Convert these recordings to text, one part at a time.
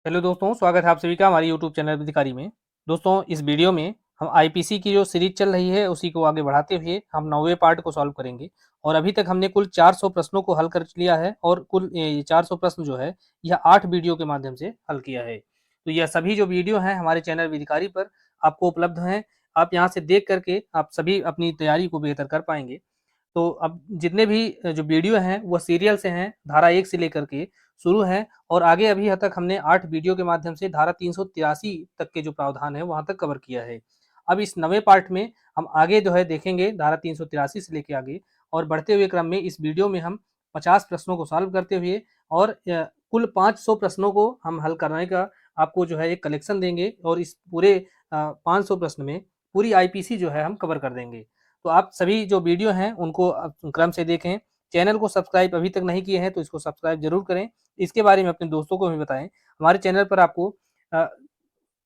Hello दोस्तों, स्वागत है आप सभी का हमारे यूट्यूब चैनल अधिकारी में। दोस्तों, इस वीडियो में हम आईपीसी की जो सीरीज चल रही है उसी को आगे बढ़ाते हुए हम 9वें पार्ट को सॉल्व करेंगे। और अभी तक हमने कुल 400 प्रश्नों को हल कर लिया है और कुल 400 प्रश्न जो है यह 8 वीडियो के माध्यम से हल किया है। तो यह सभी जो वीडियो हैं हमारे चैनल अधिकारी पर आपको उपलब्ध हैं। आप यहाँ से देख करके आप सभी अपनी तैयारी को बेहतर कर पाएंगे। तो अब जितने भी जो वीडियो हैं वह सीरियल से हैं, धारा 1 से लेकर के शुरू है और आगे अभी तक हमने 8 वीडियो के माध्यम से धारा 383 तक के जो प्रावधान है वहां तक कवर किया है। अब इस नवे पार्ट में हम आगे जो है देखेंगे धारा 383 से लेके आगे, और बढ़ते हुए क्रम में इस वीडियो में हम 50 प्रश्नों को सॉल्व करते हुए और कुल 500 प्रश्नों को हम हल करने का आपको जो है एक कलेक्शन देंगे और इस पूरे 500 प्रश्न में पूरी आईपीसी जो है हम कवर कर देंगे। तो आप सभी जो वीडियो हैं उनको क्रम से देखें। चैनल को सब्सक्राइब अभी तक नहीं किए हैं तो इसको सब्सक्राइब जरूर करें। इसके बारे में अपने दोस्तों को भी बताएं। हमारे चैनल पर आपको अ,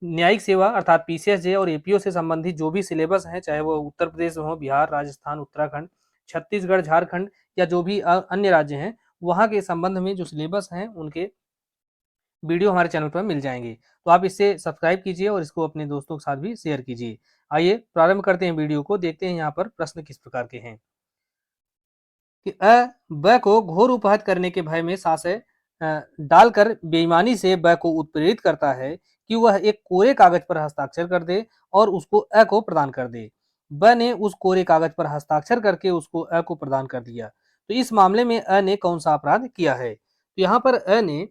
न्यायिक सेवा अर्थात पीसीएसजे और एपीओ से संबंधित जो भी सिलेबस है, चाहे वो उत्तर प्रदेश में हो, बिहार, राजस्थान, उत्तराखंड, छत्तीसगढ़, झारखंड या जो भी अन्य राज्य हैं, वहाँ के संबंध में जो सिलेबस हैं उनके वीडियो हमारे चैनल पर मिल जाएंगे। तो आप इसे सब्सक्राइब कीजिए और इसको अपने दोस्तों के साथ भी शेयर कीजिए। आइए प्रारंभ करते हैं वीडियो को, देखते हैं यहाँ पर प्रश्न किस प्रकार के हैं। कि ब को घोर उपहत करने के भय में साशय डालकर बेईमानी से ब को उत्प्रेरित करता है कि वह एक कोरे कागज पर हस्ताक्षर कर दे और उसको अ को प्रदान कर दे। ब ने उस कोरे कागज पर हस्ताक्षर करके उसको अ को प्रदान कर दिया। तो इस मामले में अ ने कौन सा अपराध किया है? तो यहाँ पर अ ने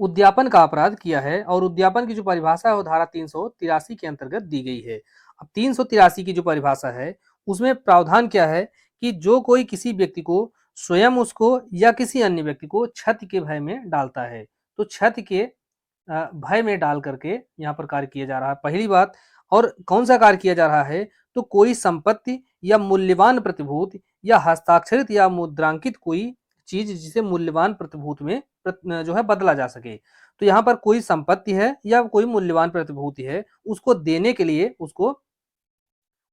उद्यापन का अपराध किया है और उद्यापन की जो परिभाषा है वो धारा 383 के अंतर्गत दी गई है। अब 383 की जो परिभाषा है उसमें प्रावधान क्या है कि जो कोई किसी व्यक्ति को स्वयं उसको या किसी अन्य व्यक्ति को क्षति के भय में डालता है, तो क्षति के भय में डाल करके यहाँ पर कार्य किया जा रहा है, पहली बात। और कौन सा कार्य किया जा रहा है? तो कोई संपत्ति या मूल्यवान प्रतिभूति या हस्ताक्षरित या मुद्रांकित कोई चीज जिसे मूल्यवान प्रतिभूति में जो है बदला जा सके। तो यहाँ पर कोई संपत्ति है या कोई मूल्यवान प्रतिभूति है, उसको देने के लिए उसको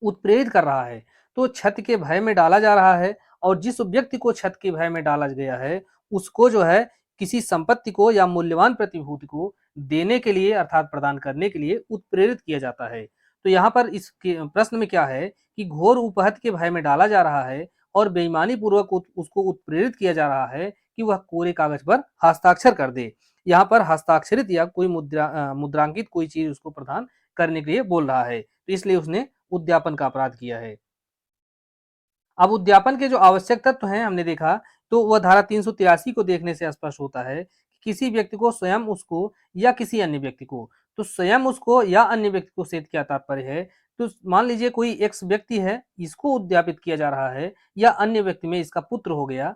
उत्प्रेरित कर रहा है, तो क्षति के भय में डाला जा रहा है। और जिस व्यक्ति को क्षति के भय में डाला गया है उसको जो है किसी संपत्ति को या मूल्यवान प्रतिभूति को देने के लिए अर्थात प्रदान करने के लिए उत्प्रेरित किया जाता है। तो यहाँ पर इस प्रश्न में क्या है कि घोर उपहत के भय में डाला जा रहा है और बेईमानी पूर्वक उसको उत्प्रेरित किया जा रहा है कि वह कोरे कागज पर हस्ताक्षर कर दे। यहाँ पर हस्ताक्षरित या कोई मुद्रांकित कोई चीज उसको प्रदान करने के लिए बोल रहा है, तो इसलिए उसने उद्यापन का अपराध किया है। अब उद्यापन के जो आवश्यक तत्व हैं हमने देखा, तो वह धारा 383 को देखने से स्पष्ट होता है कि किसी व्यक्ति को स्वयं उसको या किसी अन्य व्यक्ति को, तो स्वयं उसको या अन्य व्यक्ति को से क्या तात्पर्य है? तो मान लीजिए कोई एक्स व्यक्ति है, इसको उद्यापित किया जा रहा है या अन्य व्यक्ति में इसका पुत्र हो गया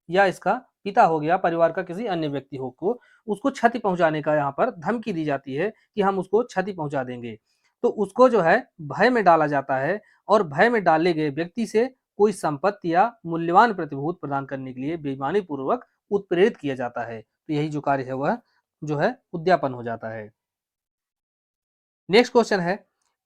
या इसका पिता हो गया, परिवार का किसी अन्य व्यक्ति हो को उसको क्षति पहुंचाने का यहाँ पर धमकी दी जाती है कि हम उसको क्षति पहुंचा देंगे, तो उसको जो है भय में डाला जाता है और भय में डाले गए व्यक्ति से कोई संपत्ति या मूल्यवान प्रतिभूत प्रदान करने के लिए बेईमानी पूर्वक उत्प्रेरित किया जाता है। तो यही जो कार्य है वह जो है उद्यापन हो जाता है। नेक्स्ट क्वेश्चन है,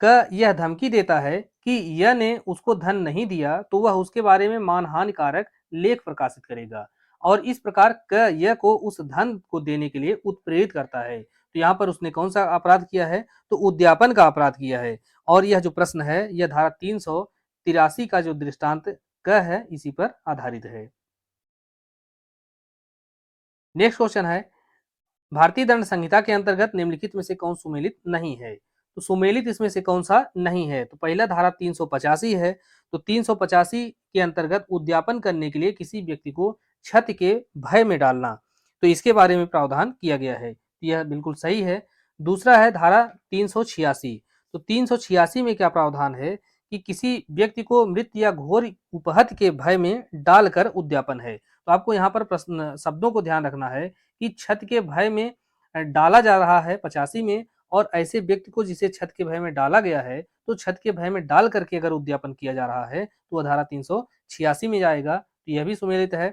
क यह धमकी देता है कि यह ने उसको धन नहीं दिया तो वह उसके बारे में मानहानिकारक लेख प्रकाशित करेगा और इस प्रकार क यह को उस धन को देने के लिए उत्प्रेरित करता है। तो यहाँ पर उसने कौन सा अपराध किया है? तो उद्यापन का अपराध किया है। और यह जो प्रश्न है यह धारा 383 का जो दृष्टांत क है इसी पर आधारित है। नेक्स्ट क्वेश्चन है, भारतीय दंड संहिता के अंतर्गत निम्नलिखित में से कौन सुमेलित नहीं है? तो सुमेलित इसमें से कौन सा नहीं है? तो पहला धारा 385 है। तो 385 के अंतर्गत उद्यापन करने के लिए किसी व्यक्ति को क्षति के भय में डालना, तो इसके बारे में प्रावधान किया गया है, यह बिल्कुल सही है। दूसरा है धारा 386। तो 386 में क्या प्रावधान है कि किसी व्यक्ति को मृत या घोर उपहत के भय में डालकर उद्यापन है। तो आपको यहाँ पर प्रश्न शब्दों को ध्यान रखना है कि छत के भय में डाला जा रहा है 85 में, और ऐसे व्यक्ति को जिसे छत के भय में डाला गया है तो छत के भय में डाल करके अगर उद्यापन किया जा रहा है तो वह धारा 386 में जाएगा, तो यह भी सुमेलित है।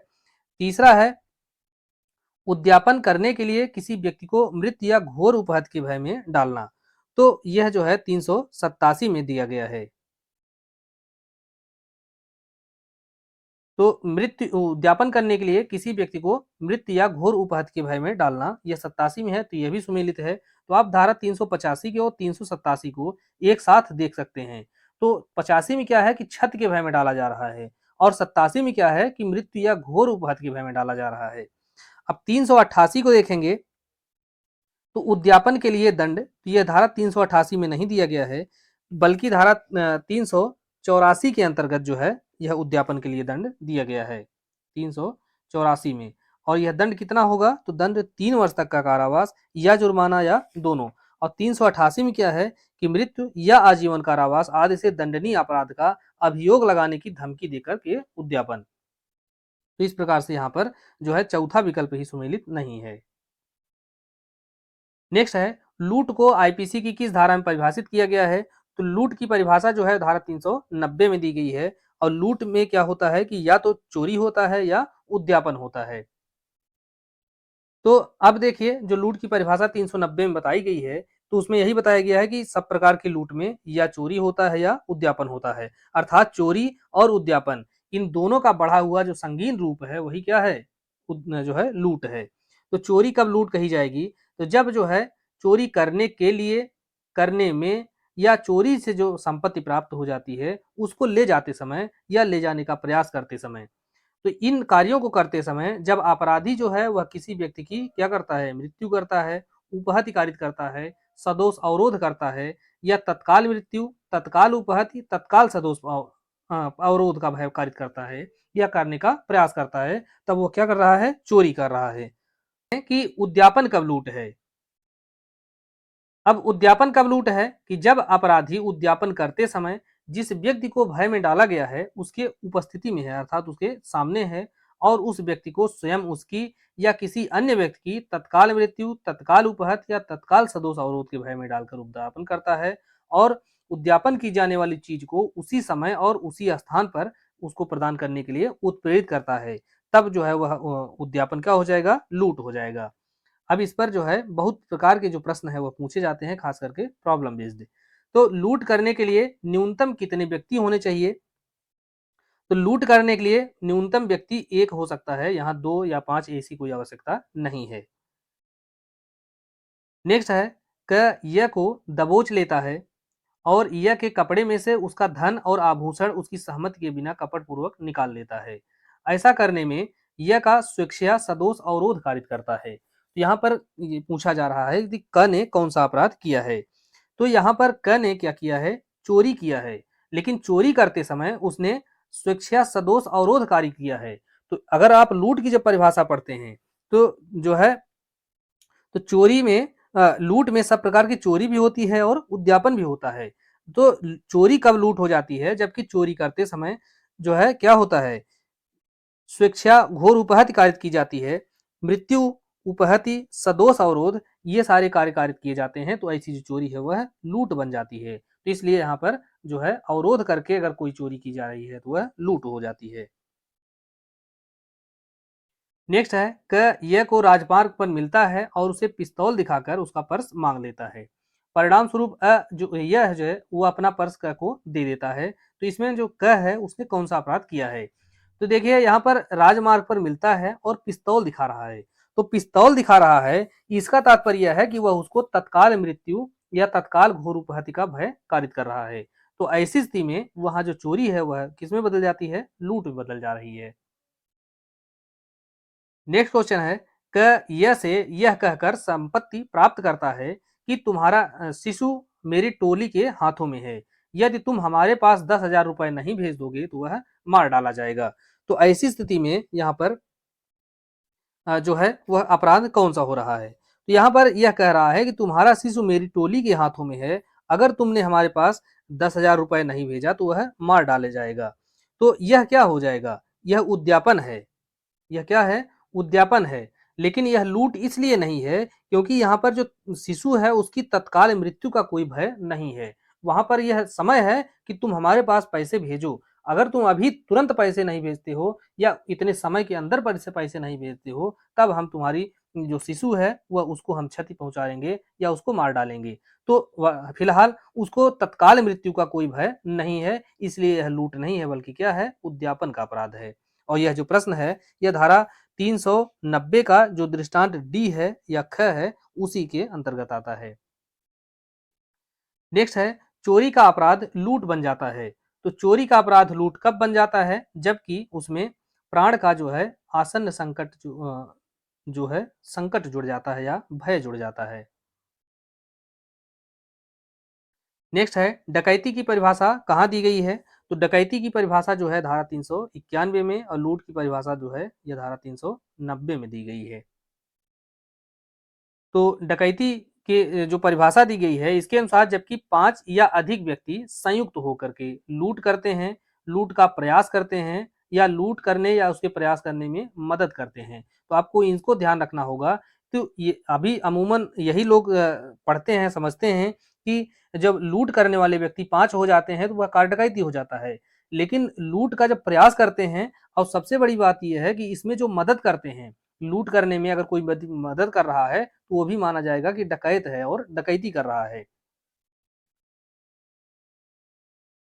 तीसरा है उद्यापन करने के लिए किसी व्यक्ति को मृत या घोर उपहत के भय में डालना, तो यह जो है 387 में दिया गया है। तो मृत्यु उद्यापन करने के लिए किसी व्यक्ति को मृत्यु या घोर उपहत के भय में डालना, यह 87 में है तो यह भी सुमेलित है। तो आप धारा 385 के और 387 को एक साथ देख सकते हैं। तो 85 में क्या है कि छत के भय में डाला जा रहा है और 87 में क्या है कि मृत्यु या घोर उपहत के भय में डाला जा रहा है। अब 388 को देखेंगे तो उद्यापन के लिए दंड, तो यह धारा 388 में नहीं दिया गया है, बल्कि धारा 384 के अंतर्गत जो है यह उद्यापन के लिए दंड दिया गया है 384 में। और यह दंड कितना होगा, तो दंड 3 वर्ष तक का कारावास या जुर्माना या दोनों। और 388 में क्या है कि मृत्यु या आजीवन कारावास आदि से दंडनीय अपराध का अभियोग लगाने की धमकी देकर के उद्यापन। तो इस प्रकार से यहाँ पर जो है चौथा विकल्प ही सुमेलित नहीं है। नेक्स्ट है, लूट को आईपीसी की किस धारा में परिभाषित किया गया है। तो लूट की परिभाषा जो है धारा 390 में दी गई है। और लूट में क्या होता है कि या तो चोरी होता है या उद्यापन होता है। तो अब देखिए जो लूट की परिभाषा 390 में बताई गई है, तो उसमें यही बताया गया है कि सब प्रकार की लूट में या चोरी होता है या उद्यापन होता है। अर्थात चोरी और उद्यापन इन दोनों का बढ़ा हुआ जो संगीन रूप है वही क्या है, जो है लूट है। तो चोरी कब लूट कही जाएगी, तो जब जो है चोरी करने के लिए, करने में या चोरी से जो संपत्ति प्राप्त हो जाती है उसको ले जाते समय या ले जाने का प्रयास करते समय। तो इन कार्यों को करते समय जब अपराधी जो है वह किसी व्यक्ति की क्या करता है, मृत्यु करता है, उपहति कारित करता है, सदोष अवरोध करता है, या तत्काल मृत्यु, तत्काल उपहति, तत्काल सदोष अवरोध का भय कारित करता है या करने का प्रयास करता है, तब वो क्या कर रहा है, चोरी कर रहा है। कि उद्यापन कब लूट है। अब उद्यापन कब लूट है कि जब अपराधी उद्यापन करते समय जिस व्यक्ति को भय में डाला गया है उसके उपस्थिति में है, अर्थात उसके सामने है, और उस व्यक्ति को स्वयं उसकी या किसी अन्य व्यक्ति की तत्काल मृत्यु, तत्काल उपहत या तत्काल सदोष अवरोध के भय में डालकर उद्यापन करता है, और उद्यापन की जाने वाली चीज को उसी समय और उसी स्थान पर उसको प्रदान करने के लिए उत्प्रेरित करता है, तब जो है वह उद्यापन क्या हो जाएगा, लूट हो जाएगा। अब इस पर जो है बहुत प्रकार के जो प्रश्न है वो पूछे जाते हैं, खास करके प्रॉब्लम बेस्ड। तो लूट करने के लिए न्यूनतम कितने व्यक्ति होने चाहिए। तो लूट करने के लिए न्यूनतम व्यक्ति एक हो सकता है, यहाँ 2 या 5 ऐसी कोई आवश्यकता नहीं है। नेक्स्ट है, क यह को दबोच लेता है और यह के कपड़े में से उसका धन और आभूषण उसकी सहमति के बिना कपटपूर्वक निकाल लेता है। ऐसा करने में यह का स्वेच्छया सदोष अवरोध कारित करता है। तो यहाँ पर ये पूछा जा रहा है कि क ने कौन सा अपराध किया है। तो यहाँ पर क ने क्या किया है, चोरी किया है, लेकिन चोरी करते समय उसने स्वेच्छया सदोष अवरोध कार्य किया है। तो अगर आप लूट की जब परिभाषा पढ़ते हैं तो जो है, तो चोरी में लूट में सब प्रकार की चोरी भी होती है और उद्यापन भी होता है। तो चोरी कब लूट हो जाती है, जबकि चोरी करते समय जो है क्या होता है, स्वेच्छा घोर उपहति कारित की जाती है, मृत्यु, उपहति, सदोष अवरोध, ये सारे कार्य कारित किए जाते हैं, तो ऐसी जो चोरी है वह लूट बन जाती है। तो इसलिए यहाँ पर जो है अवरोध करके अगर कोई चोरी की जा रही है तो वह लूट हो जाती है। नेक्स्ट है, क यह को राजमार्ग पर मिलता है और उसे पिस्तौल दिखाकर उसका पर्स मांग लेता है। परिणाम स्वरूप जो यह जो है वो अपना पर्स क को दे देता है। तो इसमें जो क है उसने कौन सा अपराध किया है। तो देखिए यहाँ पर राजमार्ग पर मिलता है और पिस्तौल दिखा रहा है। तो पिस्तौल दिखा रहा है, इसका तात्पर्य यह है कि वह उसको तत्काल मृत्यु या तत्काल घोर उपहति का भय कारित कर रहा है। तो ऐसी स्थिति में वहां जो चोरी है वह किसमें बदल जाती है, लूट में बदल जा रही है। नेक्स्ट क्वेश्चन है, क यह से यह कहकर संपत्ति प्राप्त करता है कि तुम्हारा शिशु मेरी टोली के हाथों में है, यदि तुम हमारे पास 10,000 रुपए नहीं भेज दोगे तो वह मार डाला जाएगा। तो ऐसी स्थिति में यहाँ पर जो है वह अपराध कौन सा हो रहा है। तो यहाँ पर यह कह रहा है कि तुम्हारा शिशु मेरी टोली के हाथों में है, अगर तुमने हमारे पास 10,000 रुपए नहीं भेजा तो वह मार डाले जाएगा। तो यह क्या हो जाएगा, यह उद्यापन है। यह क्या है, उद्यापन है। लेकिन यह लूट इसलिए नहीं है क्योंकि यहाँ पर जो शिशु है उसकी तत्काल मृत्यु का कोई भय नहीं है। वहां पर यह समय है कि तुम हमारे पास पैसे भेजो। अगर तुम अभी तुरंत पैसे नहीं भेजते हो या इतने समय के अंदर पैसे नहीं भेजते हो, तब हम तुम्हारी जो शिशु है वह उसको हम क्षति पहुंचाएंगे या उसको मार डालेंगे। तो फिलहाल उसको तत्काल मृत्यु का कोई भय नहीं है, इसलिए यह लूट नहीं है बल्कि क्या है, उद्यापन का अपराध है। और यह जो प्रश्न है यह धारा 390 का जो दृष्टांत डी है या ख है उसी के अंतर्गत आता है। नेक्स्ट है चोरी का अपराध लूट बन जाता है। तो चोरी का अपराध लूट कब बन जाता है? जबकि उसमें प्राण का जो है आसन्न संकट जो है संकट जुड़ जाता है या भय जुड़ जाता है। नेक्स्ट है डकैती की परिभाषा कहाँ दी गई है? तो डकैती की परिभाषा जो है धारा 391 में और लूट की परिभाषा जो है यह धारा 390 में दी गई है। तो डकैती के जो परिभाषा दी गई है इसके अनुसार जबकि 5 या अधिक व्यक्ति संयुक्त होकर के लूट करते हैं, लूट का प्रयास करते हैं या लूट करने या उसके प्रयास करने में मदद करते हैं। तो आपको इनको ध्यान रखना होगा। तो ये अभी अमूमन यही लोग पढ़ते हैं, समझते हैं कि जब लूट करने वाले व्यक्ति 5 हो जाते हैं तो वह कार डकैती हो जाता है। लेकिन लूट का जब प्रयास करते हैं और सबसे बड़ी बात यह है कि इसमें जो मदद करते हैं, लूट करने में अगर कोई मदद कर रहा है तो वो भी माना जाएगा कि डकैत है और डकैती कर रहा है।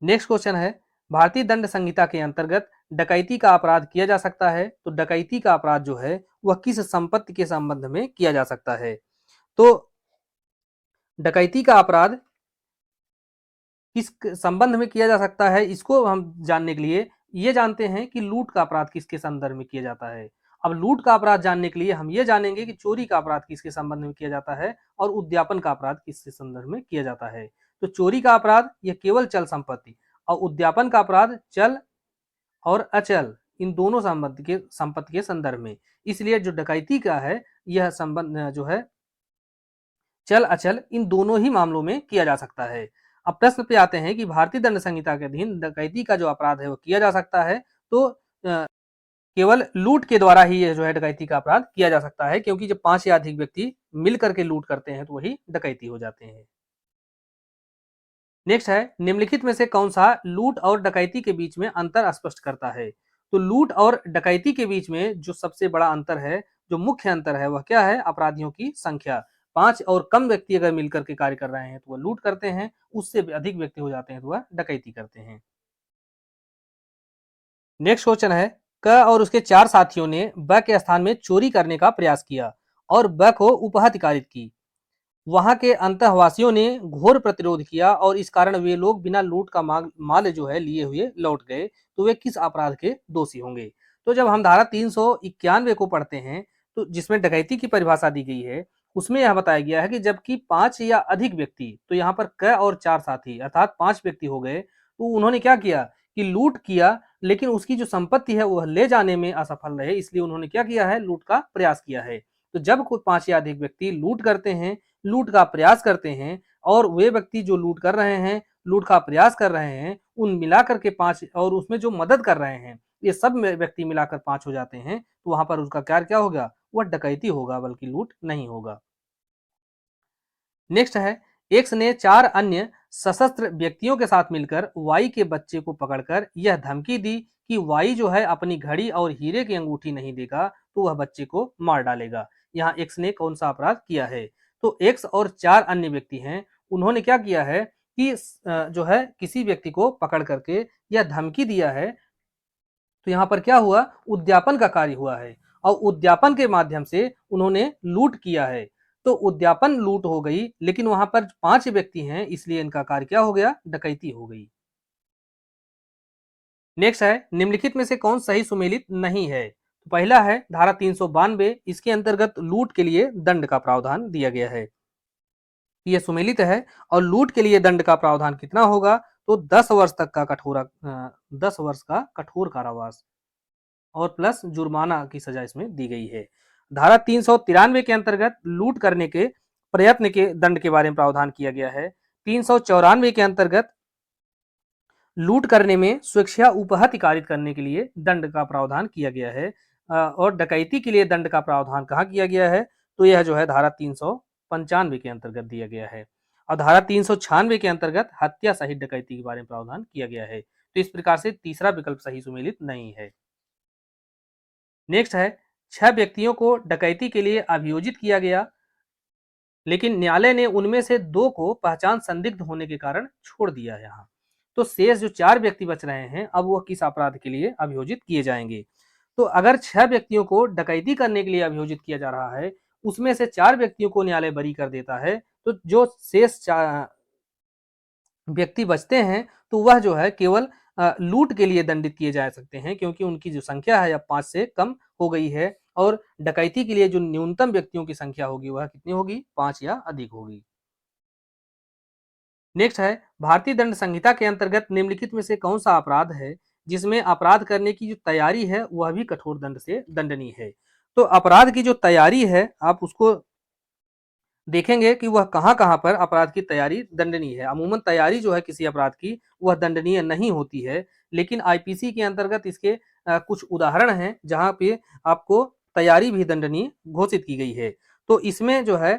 नेक्स्ट क्वेश्चन है भारतीय दंड संहिता के अंतर्गत डकैती का अपराध किया जा सकता है। तो डकैती का अपराध जो है वह किस संपत्ति के संबंध में किया जा सकता है? तो डकैती का अपराध किस संबंध में किया जा सकता है इसको हम जानने के लिए ये जानते हैं कि लूट का अपराध किसके संदर्भ में किया जाता है। अब लूट का अपराध जानने के लिए हम ये जानेंगे कि चोरी का अपराध किसके संबंध में किया जाता है और उद्यापन का अपराध किसके संदर्भ में किया जाता है। तो चोरी का अपराध यह केवल चल संपत्ति और उद्यापन का अपराध चल और अचल इन दोनों संपत्ति के संदर्भ में। इसलिए जो डकैती का है यह संबंध जो है चल अचल इन दोनों ही मामलों में किया जा सकता है। अब प्रश्न पे आते हैं कि भारतीय दंड संहिता के अधीन डकैती का जो अपराध है वो किया जा सकता है। तो केवल लूट के द्वारा ही ये जो है डकैती का अपराध किया जा सकता है, क्योंकि जब 5 या अधिक व्यक्ति मिल करके लूट करते हैं तो वही डकैती हो जाते हैं। नेक्स्ट है निम्नलिखित में से कौन सा लूट और डकैती के बीच में अंतर स्पष्ट करता है? तो लूट और डकैती के बीच में जो सबसे बड़ा अंतर है, जो मुख्य अंतर है वह क्या है? अपराधियों की संख्या। 5 और कम व्यक्ति अगर मिलकर के कार्य कर रहे हैं तो वह लूट करते हैं, उससे अधिक व्यक्ति हो जाते हैं तो वह डकैती करते हैं। नेक्स्ट क्वेश्चन है क और उसके 4 साथियों ने ब के स्थान में चोरी करने का प्रयास किया और ब को उपहत्या कारित की। वहां के अंतःवासियों ने घोर प्रतिरोध किया और इस कारण वे लोग बिना लूट का माल जो है लिए हुए लौट गए। तो वे किस अपराध के दोषी होंगे? तो जब हम धारा 391 को पढ़ते हैं तो जिसमें डकैती की परिभाषा दी गई है उसमें यह बताया गया है कि जबकि 5 या अधिक व्यक्ति, तो यहाँ पर क और 4 साथी अर्थात 5 व्यक्ति हो गए, तो उन्होंने क्या किया कि लूट किया, लेकिन उसकी जो संपत्ति है वह ले जाने में असफल रहे, इसलिए उन्होंने क्या किया है? लूट का प्रयास किया है। तो जब कोई 5 या अधिक व्यक्ति लूट करते हैं, लूट का प्रयास करते हैं और वे व्यक्ति जो लूट कर रहे हैं, लूट का प्रयास कर रहे हैं, उन मिलाकर के 5 और उसमें जो मदद कर रहे हैं, ये सब व्यक्ति मिलाकर 5 हो जाते हैं, तो वहां पर उसका कार्य क्या होगा? वह डकैती होगा, बल्कि लूट नहीं होगा। नेक्स्ट है एक्स ने 4 अन्य सशस्त्र व्यक्तियों के साथ मिलकर वाई के बच्चे को पकड़कर यह धमकी दी कि वाई जो है अपनी घड़ी और हीरे की अंगूठी नहीं देगा तो वह बच्चे को मार डालेगा। यहाँ एक्स ने कौन सा अपराध किया है? तो एक्स और 4 अन्य व्यक्ति हैं, उन्होंने क्या किया है कि जो है किसी व्यक्ति को पकड़ करके यह धमकी दिया है। तो यहाँ पर क्या हुआ? उद्यापन का कार्य हुआ है और उद्यापन के माध्यम से उन्होंने लूट किया है। तो उद्यापन लूट हो गई, लेकिन वहां पर 5 व्यक्ति हैं, इसलिए इनका कार्य क्या हो गया? डकैती हो गई। नेक्स्ट है निम्नलिखित में से कौन सही सुमेलित नहीं है? तो पहला है धारा 392, इसके अंतर्गत लूट के लिए दंड का प्रावधान दिया गया है, यह सुमेलित है। और लूट के लिए दंड का प्रावधान कितना होगा? तो 10 वर्ष तक का 10 वर्ष का कठोर कारावास और प्लस जुर्माना की सजा इसमें दी गई है। धारा 393 के अंतर्गत लूट करने के प्रयत्न के दंड के बारे में प्रावधान किया गया है। 394 के अंतर्गत लूट करने में स्वेच्छा उपहत्या कारित करने के लिए दंड का प्रावधान किया गया है। और डकैती के लिए दंड का प्रावधान कहाँ किया गया है? तो यह जो है धारा 395 के अंतर्गत दिया गया है। और धारा 396 के अंतर्गत हत्या सहित डकैती के बारे में प्रावधान किया गया है। तो इस प्रकार से तीसरा विकल्प सही सुमेलित नहीं है। नेक्स्ट है 6 व्यक्तियों को डकैती के लिए अभियोजित किया गया, लेकिन न्यायालय ने उनमें से 2 को पहचान संदिग्ध होने के कारण छोड़ दिया है। यहाँ तो शेष जो 4 व्यक्ति बच रहे हैं, अब वह किस अपराध के लिए अभियोजित किए जाएंगे? तो अगर 6 व्यक्तियों को डकैती करने के लिए अभियोजित किया जा रहा है, उसमें से 4 व्यक्तियों को न्यायालय बरी कर देता है, तो जो शेष व्यक्ति बचते हैं, तो वह जो है केवल लूट के लिए दंडित किए जा सकते हैं, क्योंकि उनकी जो संख्या है अब 5 से कम हो गई है और डकैती के लिए जो न्यूनतम व्यक्तियों की संख्या होगी वह कितनी होगी? 5 या अधिक होगी। नेक्स्ट है, भारतीय दंड संहिता के अंतर्गत निम्नलिखित में से कौन सा अपराध है जिसमें अपराध करने की जो तैयारी है वह भी कठोर दंड से दंडनीय है? तो अपराध की जो तैयारी है आप उसको देखेंगे कि वह कहाँ-कहाँ पर अपराध की तैयारी दंडनीय है। अमूमन तैयारी जो है किसी अपराध की वह दंडनीय नहीं होती है, लेकिन आईपीसी के अंतर्गत इसके कुछ उदाहरण हैं जहाँ पे आपको तैयारी भी दंडनीय घोषित की गई है। तो इसमें जो है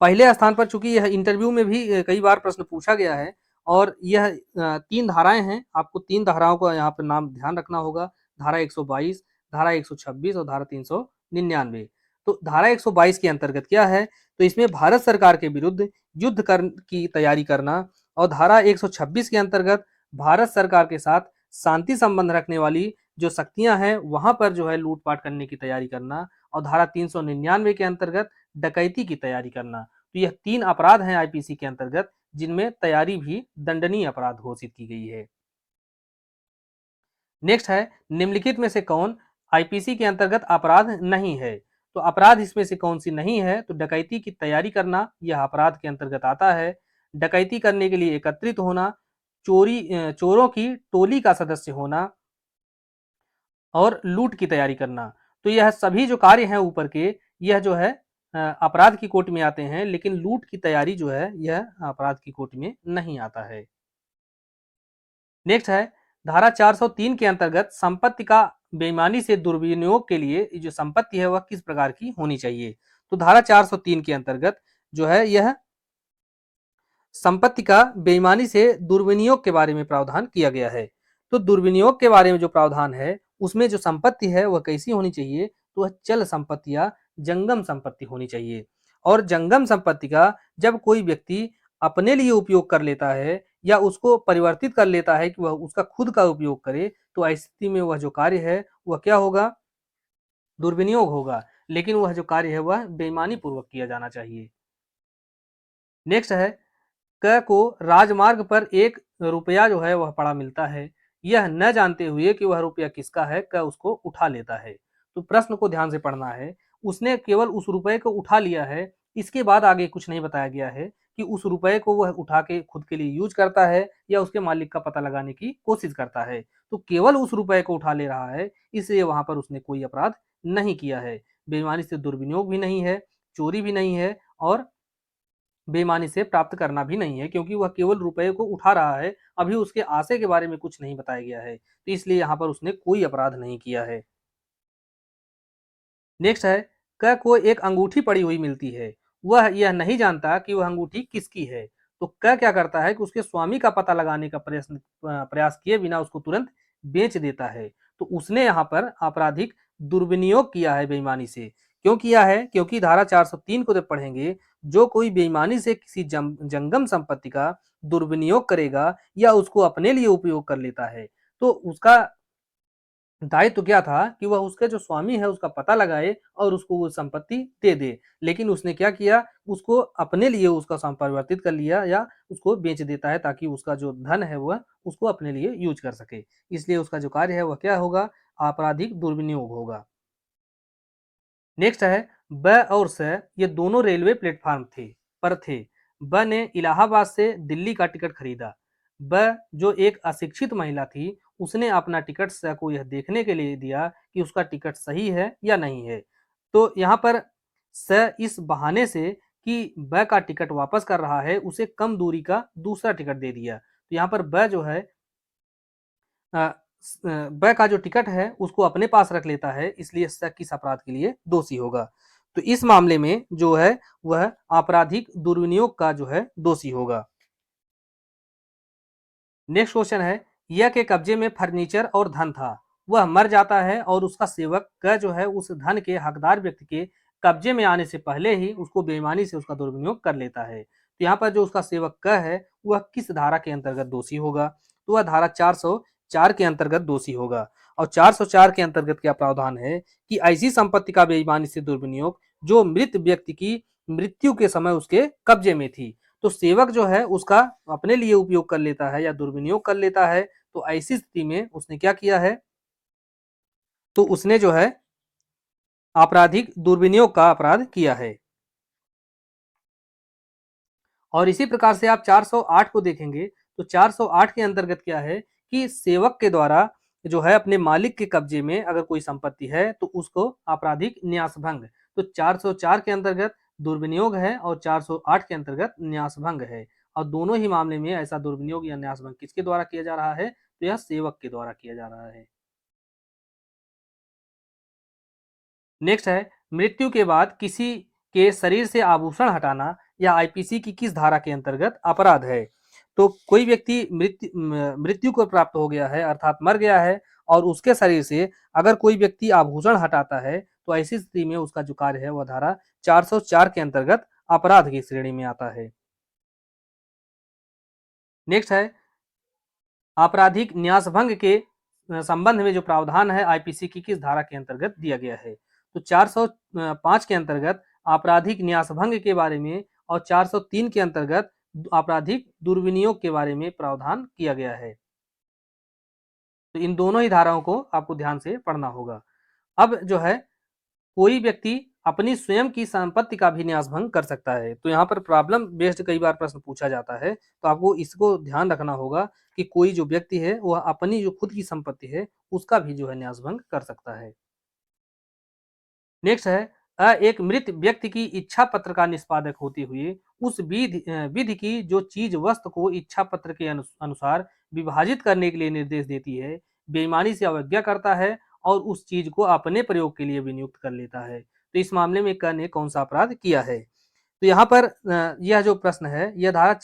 पहले स्थान पर, चूंकि यह इंटरव्यू में भी कई बार प्रश्न पूछा गया है और यह 3 धाराएं हैं, आपको 3 धाराओं का यहाँ पर नाम ध्यान रखना होगा। धारा 122, धारा 126 और धारा 399। तो धारा 122 के अंतर्गत क्या है, तो इसमें भारत सरकार के विरुद्ध युद्ध की तैयारी करना, और धारा 126 के अंतर्गत भारत सरकार के साथ शांति संबंध रखने वाली जो शक्तियां हैं वहां पर जो है लूटपाट करने की तैयारी करना, और धारा 399 के अंतर्गत डकैती की तैयारी करना। तो यह 3 अपराध हैं आईपीसी के अंतर्गत जिनमें तैयारी भी दंडनीय अपराध घोषित की गई है। नेक्स्ट है, निम्नलिखित में से कौन आईपीसी के अंतर्गत अपराध नहीं है? तो अपराध इसमें से कौन सी नहीं है? तो डकैती की तैयारी करना यह अपराध के अंतर्गत आता है। डकैती करने के लिए एकत्रित होना, चोरों की टोली का सदस्य होना और लूट की तैयारी करना। तो यह सभी जो कार्य हैं ऊपर के, यह जो है अपराध की कोटि में आते हैं, लेकिन लूट की तैयारी जो है यह अपराध की कोटि में नहीं आता है। नेक्स्ट है, धारा 403 के अंतर्गत संपत्ति का बेईमानी से दुर्विनियोग के लिए जो संपत्ति है वह किस प्रकार की होनी चाहिए? तो धारा 403 के अंतर्गत जो है यह संपत्ति का बेईमानी से दुर्विनियोग के बारे में प्रावधान किया गया है। तो दुर्विनियोग के बारे में जो प्रावधान है उसमें जो संपत्ति है वह कैसी होनी चाहिए? तो वह चल संपत्ति या जंगम संपत्ति होनी चाहिए। और जंगम संपत्ति का जब कोई व्यक्ति अपने लिए उपयोग कर लेता है या उसको परिवर्तित कर लेता है कि वह उसका खुद का उपयोग करे, तो ऐसी स्थिति में वह जो कार्य है वह क्या होगा? दुर्विनियोग होगा। लेकिन वह जो कार्य है वह बेईमानी पूर्वक किया जाना चाहिए। नेक्स्ट है, क को राजमार्ग पर 1 रुपया जो है वह पड़ा मिलता है। यह न जानते हुए कि वह रुपया किसका है, क उसको उठा लेता है। तो प्रश्न को ध्यान से पढ़ना है। उसने केवल उस रुपए को उठा लिया है, इसके बाद आगे कुछ नहीं बताया गया है कि उस रुपए को वह उठा के खुद के लिए यूज करता है या उसके मालिक का पता लगाने की कोशिश करता है। तो केवल उस रुपए को उठा ले रहा है, इसलिए वहां पर उसने कोई अपराध नहीं किया है। बेईमानी से दुर्विनियोग भी नहीं है, चोरी भी नहीं है और बेईमानी से प्राप्त करना भी नहीं है, क्योंकि वह केवल रुपए को उठा रहा है। अभी उसके आशय के बारे में कुछ नहीं बताया गया है, तो इसलिए यहाँ पर उसने कोई अपराध नहीं किया है। नेक्स्ट है, क को एक अंगूठी पड़ी हुई मिलती है, वह यह नहीं जानता कि वह अंगूठी किसकी है। तो क क्या करता है कि उसके स्वामी का पता लगाने का प्रयास किए बिना उसको तुरंत बेच देता है। तो उसने यहाँ पर आपराधिक दुर्विनियोग किया है बेईमानी से। क्यों किया है? क्योंकि धारा 403 को जब पढ़ेंगे, जो कोई बेईमानी से किसी जंगम संपत्ति का दुर्विनियोग करेगा या उसको अपने लिए उपयोग कर लेता है, तो उसका दायित्व क्या था कि वह उसके जो स्वामी है उसका पता लगाए और उसको वो संपत्ति दे दे। लेकिन उसने क्या किया, उसको अपने लिए उसका परिवर्तित कर लिया या उसको बेच देता है, ताकि उसका जो धन है वह उसको अपने लिए यूज कर सके। इसलिए उसका जो कार्य है वह क्या होगा? आपराधिक दुर्विनियोग होगा। नेक्स्ट है, ब और स ये दोनों रेलवे प्लेटफॉर्म थे। ब ने इलाहाबाद से दिल्ली का टिकट खरीदा। ब जो एक अशिक्षित महिला थी, उसने अपना टिकट स को यह देखने के लिए दिया कि उसका टिकट सही है या नहीं है। तो यहाँ पर स इस बहाने से कि ब का टिकट वापस कर रहा है, उसे कम दूरी का दूसरा टिकट दे दिया। तो यहाँ पर ब जो है ब का जो टिकट है उसको अपने पास रख लेता है, इसलिए स किस अपराध के लिए दोषी होगा? तो इस मामले में जो है वह आपराधिक दुर्विनियोग का जो है दोषी होगा। नेक्स्ट क्वेश्चन है, यह के कब्जे में फर्नीचर और धन था, वह मर जाता है और उसका सेवक क जो है उस धन के हकदार व्यक्ति के कब्जे में आने से पहले ही उसको बेईमानी से उसका दुर्विनियोग कर लेता है। तो यहाँ पर जो उसका सेवक क है वह किस धारा के अंतर्गत दोषी होगा? तो वह धारा 404 के अंतर्गत दोषी होगा। और 404 के अंतर्गत क्या प्रावधान है कि ऐसी संपत्ति का बेईमानी से दुर्विनियोग जो मृत व्यक्ति की मृत्यु के समय उसके कब्जे में थी। तो सेवक जो है उसका अपने लिए उपयोग कर लेता है या दुर्विनियोग कर लेता है, तो ऐसी स्थिति में उसने क्या किया है, तो उसने जो है आपराधिक दुर्विनियोग का अपराध किया है। और इसी प्रकार से आप 408 को देखेंगे तो 408 के अंतर्गत क्या है कि सेवक के द्वारा जो है अपने मालिक के कब्जे में अगर कोई संपत्ति है तो उसको आपराधिक न्यास भंग। तो 404 के अंतर्गत दुर्विनियोग है और 408 के अंतर्गत न्यास भंग है, और दोनों ही मामले में ऐसा दुर्विनियोग या न्यास भंग किसके द्वारा किया जा रहा है, तो यह सेवक के द्वारा किया जा रहा है। नेक्स्ट है, मृत्यु के बाद किसी के शरीर से आभूषण हटाना या आईपीसी की किस धारा के अंतर्गत अपराध है। तो कोई व्यक्ति मृत्यु को प्राप्त हो गया है अर्थात मर गया है और उसके शरीर से अगर कोई व्यक्ति आभूषण हटाता है तो ऐसी स्थिति में उसका जो कार्य है वह धारा 404 के अंतर्गत अपराध की श्रेणी में आता है। नेक्स्ट है, आपराधिक न्यासभंग के संबंध में जो प्रावधान है आईपीसी की किस धारा के अंतर्गत दिया गया है। तो 405 के अंतर्गत आपराधिक न्यासभंग के बारे में और 403 के अंतर्गत आपराधिक दुर्विनियोग के बारे में प्रावधान किया गया है। तो इन दोनों ही धाराओं को आपको ध्यान से पढ़ना होगा। अब जो है कोई व्यक्ति अपनी स्वयं की संपत्ति का भी न्यास भंग कर सकता है। तो यहाँ पर प्रॉब्लम बेस्ड कई बार प्रश्न पूछा जाता है, तो आपको इसको ध्यान रखना होगा कि कोई जो व्यक्ति है वह अपनी जो खुद की संपत्ति है उसका भी जो है न्यास भंग कर सकता है। नेक्स्ट है, एक मृत व्यक्ति की इच्छा पत्र का निष्पादक होते हुए उस विधि की जो चीज वस्तु को इच्छा पत्र के अनुसार विभाजित करने के लिए निर्देश देती है, बेईमानी से अवज्ञा करता है और उस चीज को अपने प्रयोग के लिए विनियुक्त कर लेता है। तो इस मामले में क ने कौन सा अपराध किया है। तो यहाँ पर यह जो प्रश्न है यह धारा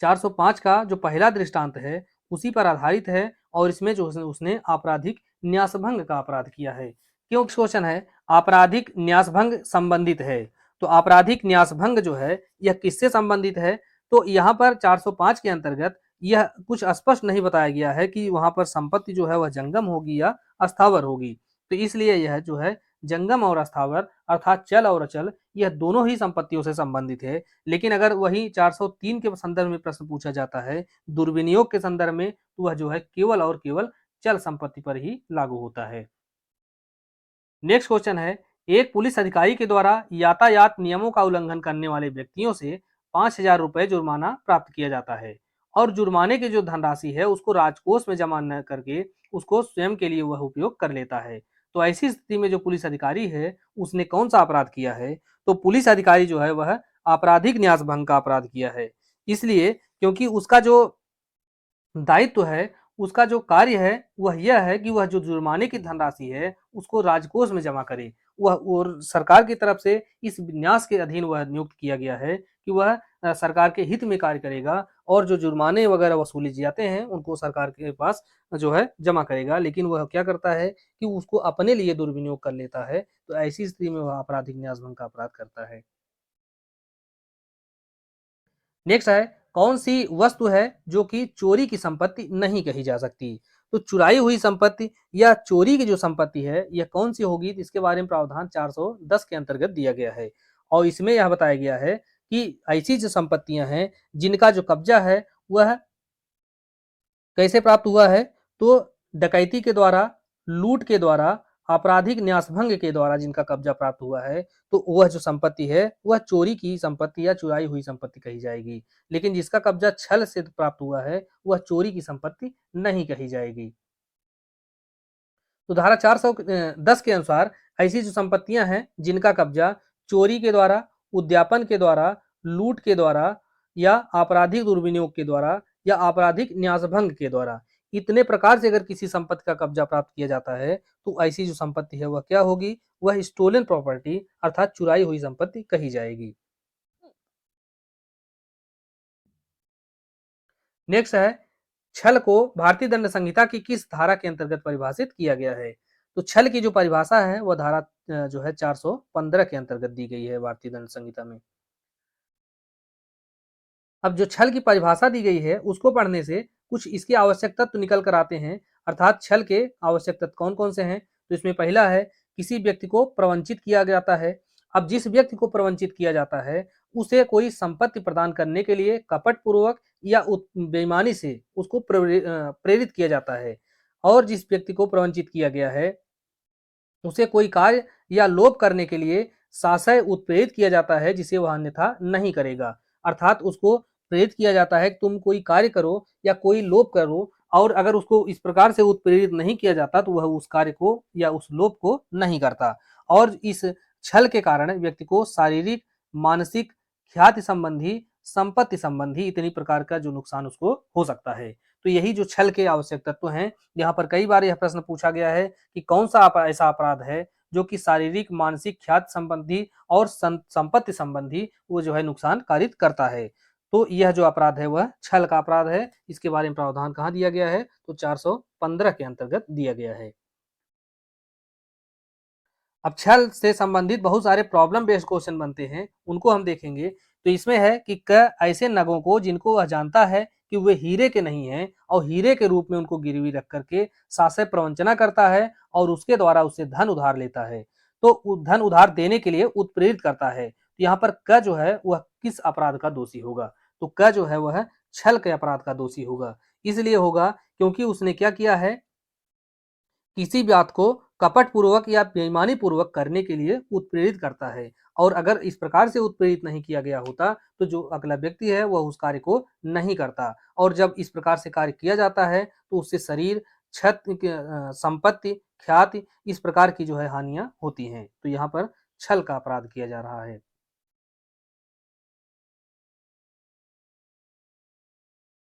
405 का जो पहला दृष्टांत है उसी पर आधारित है और इसमें जो उसने आपराधिक न्यासभंग का अपराध किया है। क्यों क्वेश्चन है आपराधिक न्यासभंग संबंधित है, तो आपराधिक न्यासभंग जो है यह किससे संबंधित है, तो यहाँ पर 405 के अंतर्गत यह कुछ स्पष्ट नहीं बताया गया है कि वहां पर संपत्ति जो है वह जंगम होगी या अस्थावर होगी। तो इसलिए यह जो है जंगम और अस्थावर अर्थात चल और अचल यह दोनों ही संपत्तियों से संबंधित है। लेकिन अगर वही 403 के संदर्भ में प्रश्न पूछा जाता है दुर्विनियोग के संदर्भ में, तो वह जो है केवल और केवल चल संपत्ति पर ही लागू होता है। नेक्स्ट क्वेश्चन है, एक पुलिस अधिकारी के द्वारा यातायात नियमों का उल्लंघन करने वाले व्यक्तियों से 5,000 रुपए जुर्माना प्राप्त किया जाता है और जुर्माने की जो धनराशि है उसको राजकोष में जमा न करके उसको स्वयं के लिए वह उपयोग कर लेता है। तो ऐसी स्थिति में जो पुलिस अधिकारी है उसने कौन सा अपराध किया है, तो पुलिस अधिकारी जो है वह आपराधिक न्यास भंग का अपराध किया है। इसलिए क्योंकि उसका जो दायित्व है, उसका जो कार्य है वह यह है कि वह जो जुर्माने की धनराशि है उसको राजकोष में जमा करे। वह और सरकार की तरफ से इस विन्यास के अधीन वह नियुक्त किया गया है कि वह सरकार के हित में कार्य करेगा और जो जुर्माने वगैरह वसूले जाते हैं उनको सरकार के पास जो है जमा करेगा। लेकिन वह क्या करता है कि उसको अपने लिए दुर्विनियोग कर लेता है। तो ऐसी स्थिति में वह आपराधिक न्यास भंग का अपराध करता है। नेक्स्ट है, कौन सी वस्तु है जो कि चोरी की संपत्ति नहीं कही जा सकती। तो चुराई हुई संपत्ति या चोरी की जो संपत्ति है यह कौन सी होगी, इसके बारे में प्रावधान 410 के अंतर्गत दिया गया है और इसमें यह बताया गया है कि ऐसी जो संपत्तियां हैं जिनका जो कब्जा है वह कैसे प्राप्त हुआ है, तो डकैती के द्वारा, लूट के द्वारा, आपराधिक न्यासभंग के द्वारा जिनका कब्जा प्राप्त हुआ है तो वह जो संपत्ति है वह चोरी की संपत्ति या चुराई हुई संपत्ति कही जाएगी। लेकिन जिसका कब्जा छल से प्राप्त हुआ है वह चोरी की संपत्ति नहीं कही जाएगी। तो धारा 410 के अनुसार ऐसी जो संपत्तियां हैं जिनका कब्जा चोरी के द्वारा, उद्यापन के द्वारा, लूट के द्वारा या आपराधिक दुर्विनियोग के द्वारा या आपराधिक न्यासभंग के द्वारा, इतने प्रकार से अगर किसी संपत्ति का कब्जा प्राप्त किया जाता है तो ऐसी जो संपत्ति है वह क्या होगी, वह स्टोलन प्रॉपर्टी अर्थात चुराई हुई संपत्ति कही जाएगी। नेक्स्ट है, छल को भारतीय दंड संहिता की किस धारा के अंतर्गत परिभाषित किया गया है। तो छल की जो परिभाषा है वह धारा जो है 415 के अंतर्गत दी गई है भारतीय दंड संहिता में। अब जो छल की परिभाषा दी गई है उसको पढ़ने से कुछ इसके आवश्यक तत्व निकल कर आते हैं। अर्थात छल के आवश्यक तत्व कौन कौन से हैं? तो इसमें पहला है किसी व्यक्ति को प्रवंचित किया जाता है। अब जिस व्यक्ति को प्रवंचित किया जाता है उसे कोई संपत्ति प्रदान करने के लिए कपट पूर्वक या बेईमानी से उसको प्रेरित किया जाता है। और जिस व्यक्ति को प्रवंचित किया गया है उसे कोई कार्य या लोभ करने के लिए साशय उत्प्रेरित किया जाता है जिसे वह अन्यथा नहीं करेगा। अर्थात उसको प्रेरित किया जाता है कि तुम कोई कार्य करो या कोई लोभ करो, और अगर उसको इस प्रकार से उत्प्रेरित नहीं किया जाता तो वह उस कार्य को या उस लोभ को नहीं करता। और इस छल के कारण व्यक्ति को शारीरिक, मानसिक, ख्याति संबंधी, संपत्ति संबंधी इतनी प्रकार का जो नुकसान उसको हो सकता है। तो यही जो छल के आवश्यक तत्व हैं, यहाँ पर कई बार यह प्रश्न पूछा गया है कि कौन सा ऐसा अपराध है जो कि शारीरिक, मानसिक, ख्याति संबंधी और संपत्ति संबंधी वो जो है नुकसान कारित करता है। तो यह जो अपराध है वह छल का अपराध है। इसके बारे में प्रावधान कहाँ दिया गया है? तो 415 के अंतर्गत दिया गया है। अब छल से संबंधित बहुत सारे प्रॉब्लम बेस्ड क्वेश्चन बनते हैं, उनको हम देखेंगे। तो इसमें है कि क ऐसे नगों को जिनको वह जानता है कि वे हीरे के नहीं हैं और हीरे के रूप में उनको गिरवी रख करके साशय प्रवंचना करता है और उसके द्वारा उससे धन उधार लेता है, तो धन उधार देने के लिए उत्प्रेरित करता है। तो यहाँ पर क जो है वह किस अपराध का दोषी होगा? तो क जो है वह छल के अपराध का दोषी होगा। इसलिए होगा क्योंकि उसने क्या किया है, किसी बात को कपट पूर्वक या बेईमानी पूर्वक करने के लिए उत्प्रेरित करता है। और अगर इस प्रकार से उत्प्रेरित नहीं किया गया होता तो जो अगला व्यक्ति है वह उस कार्य को नहीं करता। और जब इस प्रकार से कार्य किया जाता है तो उससे शरीर, संपत्ति, ख्याति इस प्रकार की जो है हानियां होती हैं। तो यहाँ पर छल का अपराध किया जा रहा है।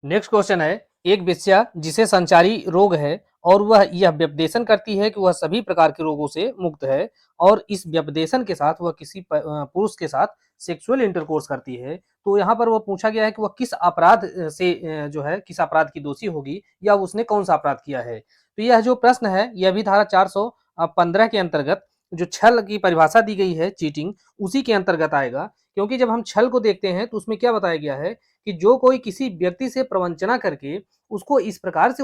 नेक्स्ट क्वेश्चन है, एक वेश्या जिसे संचारी रोग है और वह यह व्यपदेशन करती है कि वह सभी प्रकार के रोगों से मुक्त है, और इस व्यपदेशन के साथ वह किसी पुरुष के साथ सेक्सुअल इंटरकोर्स करती है, तो यहाँ पर वह पूछा गया है कि वह किस अपराध से जो है किस अपराध की दोषी होगी या उसने कौन सा अपराध किया है। तो यह जो प्रश्न है यह भी धारा 415 के अंतर्गत जो छल की परिभाषा दी गई है, चीटिंग, उसी के अंतर्गत आएगा। क्योंकि जब हम छल को देखते हैं तो उसमें क्या बताया गया है कि जो कोई किसी व्यक्ति से प्रवंचना करके उसको इस प्रकार से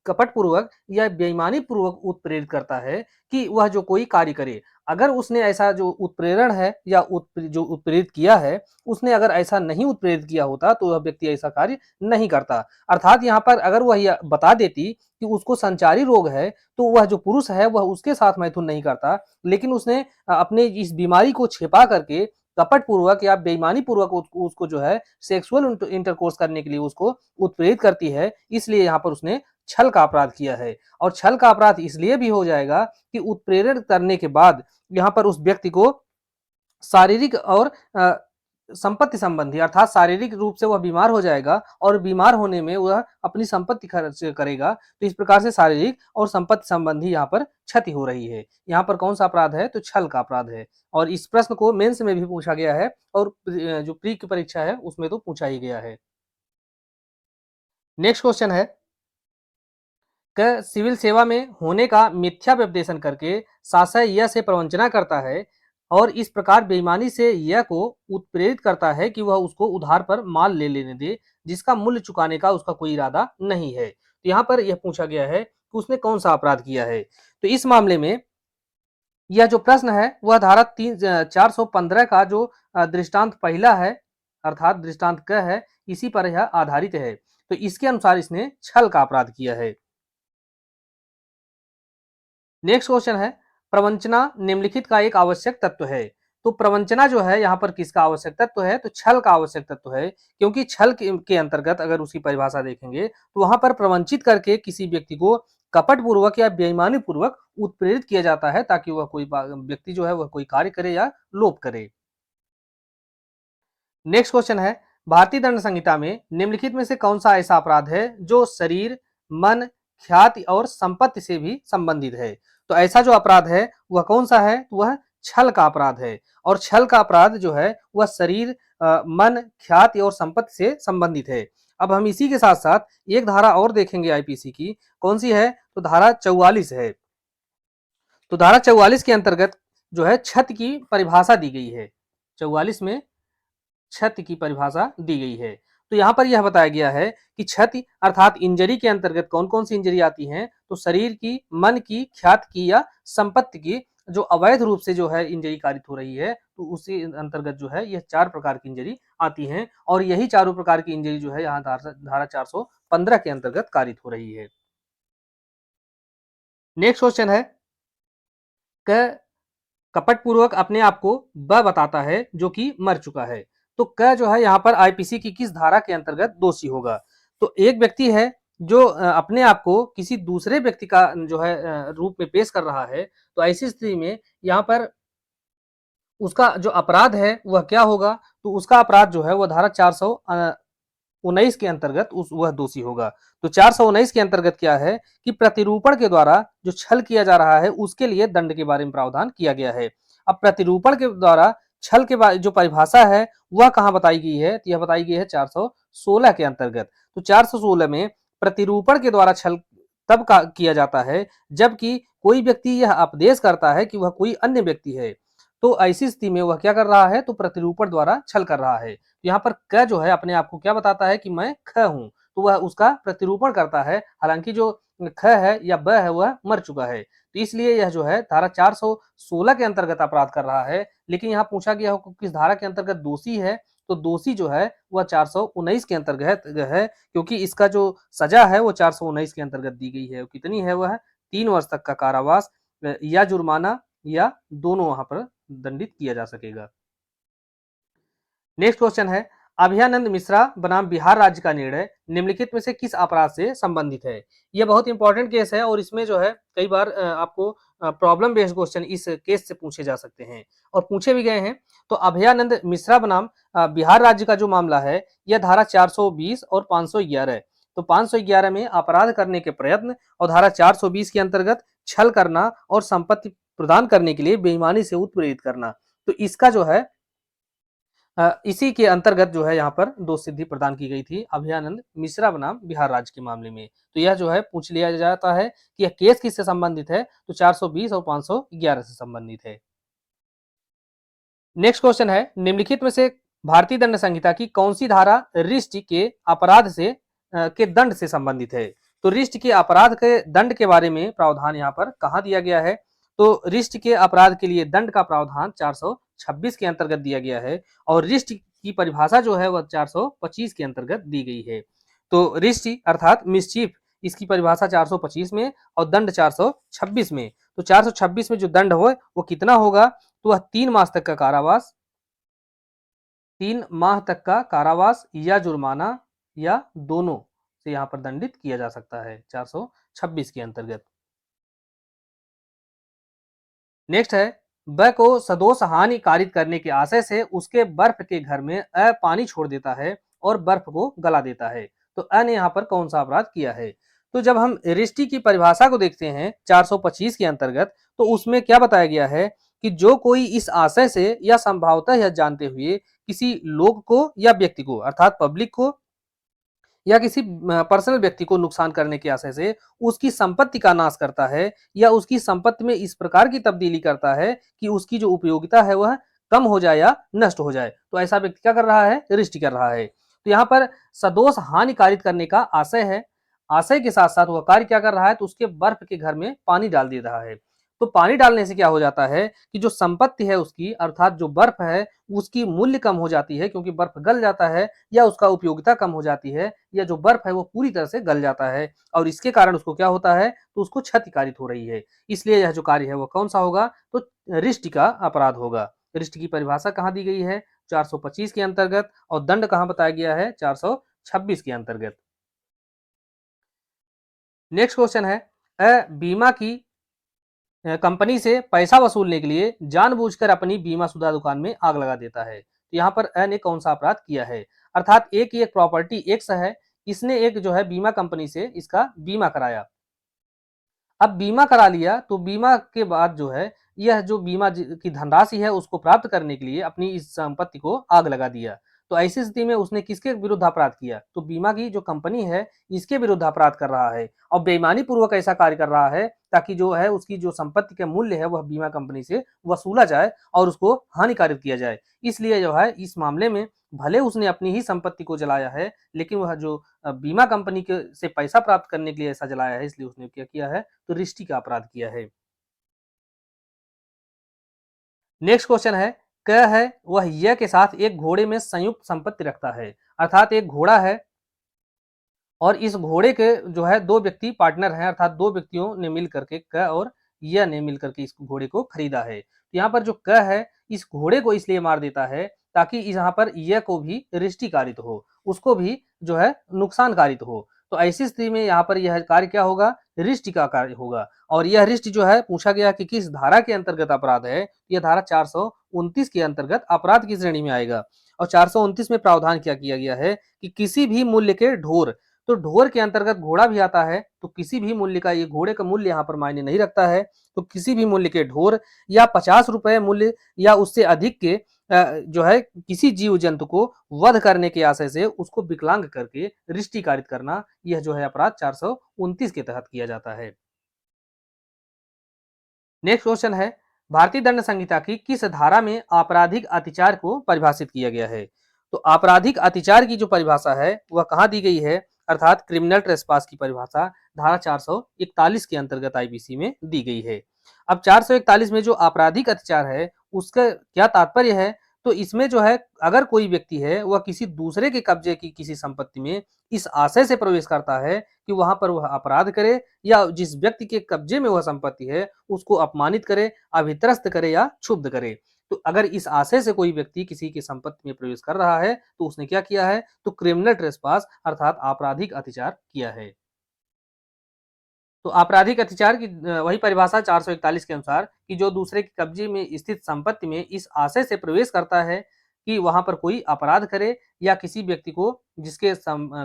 कपट पूर्वक या बेईमानी पूर्वक उत्प्रेरित करता है कि वह जो कोई कार्य करे, अगर उसने ऐसा जो उत्प्रेरण है या जो उत्प्रेरित किया है, उसने अगर ऐसा नहीं उत्प्रेरित किया होता तो वह व्यक्ति ऐसा कार्य नहीं करता। अर्थात यहाँ पर अगर वह यह बता देती कि उसको संचारी रोग है तो वह जो पुरुष है वह उसके साथ मैथुन नहीं करता, लेकिन उसने अपने इस बीमारी को छिपा करके कपट पूर्वक या बेईमानी पूर्वक उसको जो है सेक्सुअल इंटरकोर्स करने के लिए उसको उत्प्रेरित करती है, इसलिए यहाँ पर उसने छल का अपराध किया है। और छल का अपराध इसलिए भी हो जाएगा कि उत्प्रेरण करने के बाद यहाँ पर उस व्यक्ति को शारीरिक और संपत्ति संबंधी अर्थात शारीरिक रूप से वह बीमार हो जाएगा और बीमार होने में वह अपनी संपत्ति खर्च करेगा। तो इस प्रकार से शारीरिक और संपत्ति संबंधी यहाँ पर क्षति हो रही है। यहाँ पर कौन सा अपराध है? तो छल का अपराध है। और इस प्रश्न को मेंस में भी पूछा गया है और जो प्री की परीक्षा है उसमें तो पूछा ही गया है। नेक्स्ट क्वेश्चन है, सिविल सेवा में होने का मिथ्या व्यपदेशन करके शासक यह से प्रवंचना करता है और इस प्रकार बेईमानी से यह को उत्प्रेरित करता है कि वह उसको उधार पर माल ले लेने दे जिसका मूल्य चुकाने का उसका कोई इरादा नहीं है। तो यहाँ पर यह पूछा गया है कि उसने कौन सा अपराध किया है। तो इस मामले में यह जो प्रश्न है वह धारा 415 का जो दृष्टांत पहला है अर्थात दृष्टांत क है, इसी पर यह आधारित है। तो इसके अनुसार इसने छल का अपराध किया है। नेक्स्ट क्वेश्चन है, प्रवंचना निम्नलिखित का एक आवश्यक तत्व है। तो प्रवंचना जो है यहाँ पर किसका आवश्यक तत्व है? तो छल का आवश्यक तत्व है। क्योंकि छल के अंतर्गत अगर उसकी परिभाषा देखेंगे तो वहां पर प्रवंचित करके किसी व्यक्ति को कपट पूर्वक या बेईमानी पूर्वक उत्प्रेरित किया जाता है ताकि वह कोई व्यक्ति जो है वह कोई कार्य करे या लोभ करे। नेक्स्ट क्वेश्चन है, भारतीय दंड संहिता में निम्नलिखित में से कौन सा ऐसा अपराध है जो शरीर, मन, ख्याति और संपत्ति से भी संबंधित है? तो ऐसा जो अपराध है वह कौन सा है? वह छल का अपराध है। और छल का अपराध जो है वह शरीर, मन, ख्याति और संपत्ति से संबंधित है। अब हम इसी के साथ साथ एक धारा और देखेंगे आईपीसी की, कौन सी है? तो धारा 44 है। तो धारा 44 के अंतर्गत जो है छत की परिभाषा दी गई है। 44 में छत की परिभाषा दी गई है। तो यहाँ पर यह बताया गया है कि क्षति अर्थात इंजरी के अंतर्गत कौन कौन सी इंजरी आती हैं, तो शरीर की, मन की, ख्यात की या संपत्ति की जो अवैध रूप से जो है इंजरी कारित हो रही है, तो उसी अंतर्गत जो है यह 4 प्रकार की इंजरी आती हैं और यही चारों प्रकार की इंजरी जो है यहाँ धारा 415 के अंतर्गत कारित हो रही है। नेक्स्ट क्वेश्चन है क कपट पूर्वक अपने आप को ब बताता है जो कि मर चुका है। तो क जो है यहाँ पर आईपीसी की किस धारा के अंतर्गत दोषी होगा? तो एक व्यक्ति है जो अपने आप को किसी दूसरे व्यक्ति का जो है रूप में पेश कर रहा है, तो ऐसी स्थिति में यहाँ पर उसका जो अपराध है वह क्या होगा? तो उसका अपराध जो है वह धारा 419 के अंतर्गत वह दोषी होगा। तो 419 के अंतर्गत क्या है कि प्रतिरूपण के द्वारा जो छल किया जा रहा है उसके लिए दंड के बारे में प्रावधान किया गया है। अब प्रतिरूपण के द्वारा छल के जो परिभाषा है वह कहाँ बताई गई है? तो यह बताई गई है 416 के अंतर्गत। तो 416 में प्रतिरूपण के द्वारा छल तब किया जाता है जबकि कोई व्यक्ति यह उपदेश करता है कि वह कोई अन्य व्यक्ति है, तो ऐसी स्थिति में वह क्या कर रहा है? तो प्रतिरूपण द्वारा छल कर रहा है। यहाँ पर क जो है अपने आप को क्या बताता है कि मैं ख हूं, तो वह उसका प्रतिरूपण करता है, हालांकि जो ख है या ब है वह मर चुका है। तो इसलिए यह जो है धारा 416 के अंतर्गत अपराध कर रहा है। लेकिन यहाँ पूछा गया हो किस धारा के अंतर्गत दोषी है, तो दोषी जो है वह 419 के अंतर्गत है, क्योंकि इसका जो सजा है वो 419 के अंतर्गत दी गई है। कितनी है? वह 3 वर्ष तक का कारावास या जुर्माना या दोनों वहां पर दंडित किया जा सकेगा। नेक्स्ट क्वेश्चन है अभयानंद मिश्रा बनाम बिहार राज्य का निर्णय निम्नलिखित में से किस अपराध से संबंधित है? यह बहुत इंपॉर्टेंट केस है और इसमें जो है कई बार आपको प्रॉब्लम बेस्ड क्वेश्चन इस केस से पूछे जा सकते हैं और पूछे भी गए हैं। तो अभयानंद मिश्रा बनाम बिहार राज्य का जो मामला है यह धारा 420 और 511, तो 511 में अपराध करने के प्रयत्न और धारा 420 के अंतर्गत छल करना और संपत्ति प्रदान करने के लिए बेईमानी से उत्प्रेरित करना। तो इसका जो है इसी के अंतर्गत जो है यहाँ पर दोष सिद्धि प्रदान की गई थी अभयानंद मिश्रा बनाम बिहार राज्य के मामले में। तो यह जो है पूछ लिया जाता है कि यह केस किससे संबंधित है? तो 420 और 511 से संबंधित है। नेक्स्ट क्वेश्चन है निम्नलिखित में से भारतीय दंड संहिता की कौन सी धारा रिष्ट के अपराध से के दंड से संबंधित है? तो रिष्ट के अपराध के दंड के बारे में प्रावधान यहाँ पर कहाँ दिया गया है? तो रिष्ट के अपराध के लिए दंड का प्रावधान 426 के अंतर्गत दिया गया है और रिष्ट की परिभाषा जो है वह 425 के अंतर्गत दी गई है। तो रिष्ट अर्थात मिसचीफ, इसकी परिभाषा 425 में और दंड 426 में। तो 426 में जो दंड हो वो कितना होगा? तो वह 3 मास तक का कारावास, 3 माह तक का कारावास या जुर्माना या दोनों से यहाँ पर दंडित किया जा सकता है 426 के अंतर्गत। नेक्स्ट है ब को सदोष हानि कारित करने के आशय से उसके बर्फ के घर में पानी छोड़ देता है और बर्फ को गला देता है। तो अ ने यहाँ पर कौन सा अपराध किया है? तो जब हम रिष्टि की परिभाषा को देखते हैं 425 के अंतर्गत, तो उसमें क्या बताया गया है कि जो कोई इस आशय से या संभवतः यह जानते हुए किसी लोग को या व्यक्ति को अर्थात पब्लिक को या किसी पर्सनल व्यक्ति को नुकसान करने के आशय से उसकी संपत्ति का नाश करता है या उसकी संपत्ति में इस प्रकार की तब्दीली करता है कि उसकी जो उपयोगिता है वह कम हो जाए या नष्ट हो जाए, तो ऐसा व्यक्ति क्या कर रहा है? रिष्ट कर रहा है। तो यहाँ पर सदोष हानि कारित करने का आशय है, आशय के साथ साथ वह कार्य क्या कर रहा है? तो उसके बर्फ के घर में पानी डाल दे रहा है। तो पानी डालने से क्या हो जाता है कि जो संपत्ति है उसकी अर्थात जो बर्फ है उसकी मूल्य कम हो जाती है, क्योंकि बर्फ गल जाता है या उसका उपयोगिता कम हो जाती है या जो बर्फ है वो पूरी तरह से गल जाता है और इसके कारण उसको क्या होता है? तो उसको क्षति कारित हो रही है। इसलिए यह जो कार्य है वो कौन सा होगा? तो रिष्ट का अपराध होगा। रिष्ट की परिभाषा कहाँ दी गई है? 425 के अंतर्गत और दंड कहाँ बताया गया है? 426 के अंतर्गत। नेक्स्ट क्वेश्चन है बीमा की कंपनी से पैसा वसूलने के लिए जानबूझकर अपनी बीमाशुदा दुकान में आग लगा देता है। तो यहाँ पर अ ने कौन सा अपराध किया है? अर्थात एक प्रॉपर्टी एक्स है, इसने एक जो है बीमा कंपनी से इसका बीमा कराया। अब बीमा करा लिया तो बीमा के बाद जो है यह जो बीमा की धनराशि है उसको प्राप्त करने के लिए अपनी इस संपत्ति को आग लगा दिया। तो ऐसी स्थिति में उसने किसके विरुद्ध अपराध किया? तो बीमा की जो कंपनी है इसके विरुद्ध अपराध कर रहा है और बेईमानी पूर्वक ऐसा कार्य कर रहा है ताकि जो है उसकी जो संपत्ति का मूल्य है वह बीमा कंपनी से वसूला जाए और उसको हानिकारित किया जाए। इसलिए जो है इस मामले में भले उसने अपनी ही संपत्ति को जलाया है, लेकिन वह जो बीमा कंपनी के से पैसा प्राप्त करने के लिए ऐसा जलाया है, इसलिए उसने क्या किया है? तो रिष्टी का अपराध किया है। नेक्स्ट क्वेश्चन है, क है वह य के साथ एक घोड़े में संयुक्त संपत्ति रखता है। अर्थात एक घोड़ा है और इस घोड़े के जो है 2 व्यक्ति पार्टनर हैं, अर्थात 2 व्यक्तियों ने मिल करके क और य ने मिल करके इस घोड़े को खरीदा है। यहाँ पर जो क है इस घोड़े को इसलिए मार देता है ताकि यहाँ पर य को भी रिष्टी कारित हो, उसको भी जो है नुकसान कारित हो। तो ऐसी स्थिति में यहाँ पर यह कार्य क्या होगा? रिष्ट का कार्य होगा और यह रिष्ट जो है पूछा गया कि किस धारा के अंतर्गत अपराध है? यह धारा 429 के अंतर्गत अपराध की श्रेणी में आएगा और 429 में प्रावधान क्या किया गया है कि किसी भी मूल्य के ढोर, तो ढोर के अंतर्गत घोड़ा भी आता है, तो किसी भी मूल्य का, ये घोड़े का मूल्य यहाँ पर मायने नहीं रखता है, तो किसी भी मूल्य के ढोर या 50 रुपए मूल्य या उससे अधिक के जो है किसी जीव जंतु को वध करने के आशय से उसको विकलांग करके रिष्टी कारित करना, यह जो है अपराध 429 के तहत किया जाता है। नेक्स्ट क्वेश्चन है, भारतीय दंड संहिता की किस धारा में आपराधिक अतिचार को परिभाषित किया गया है? तो आपराधिक अतिचार की जो परिभाषा है वह कहाँ दी गई है? अर्थात क्रिमिनल ट्रेसपास की परिभाषा धारा 441 के अंतर्गत आईपीसी में दी गई है। अब 441 में जो आपराधिक अतिचार है उसका क्या तात्पर्य है? तो इसमें जो है अगर कोई व्यक्ति है वह किसी दूसरे के कब्जे की किसी संपत्ति में इस आशय से प्रवेश करता है कि वहां पर वह अपराध करे या जिस व्यक्ति के कब्जे में वह संपत्ति है उसको अपमानित करे, अभित्रस्त करे या क्षुब्ध करे। तो अगर इस आशय से कोई व्यक्ति किसी की संपत्ति में प्रवेश कर रहा है तो उसने क्या किया है? तो क्रिमिनल ट्रेसपास अर्थात आपराधिक अतिचार किया है। तो आपराधिक अतिचार की वही परिभाषा 441 के अनुसार कि जो दूसरे के कब्जे में स्थित संपत्ति में इस आशय से प्रवेश करता है कि वहां पर कोई अपराध करे या किसी व्यक्ति को जिसके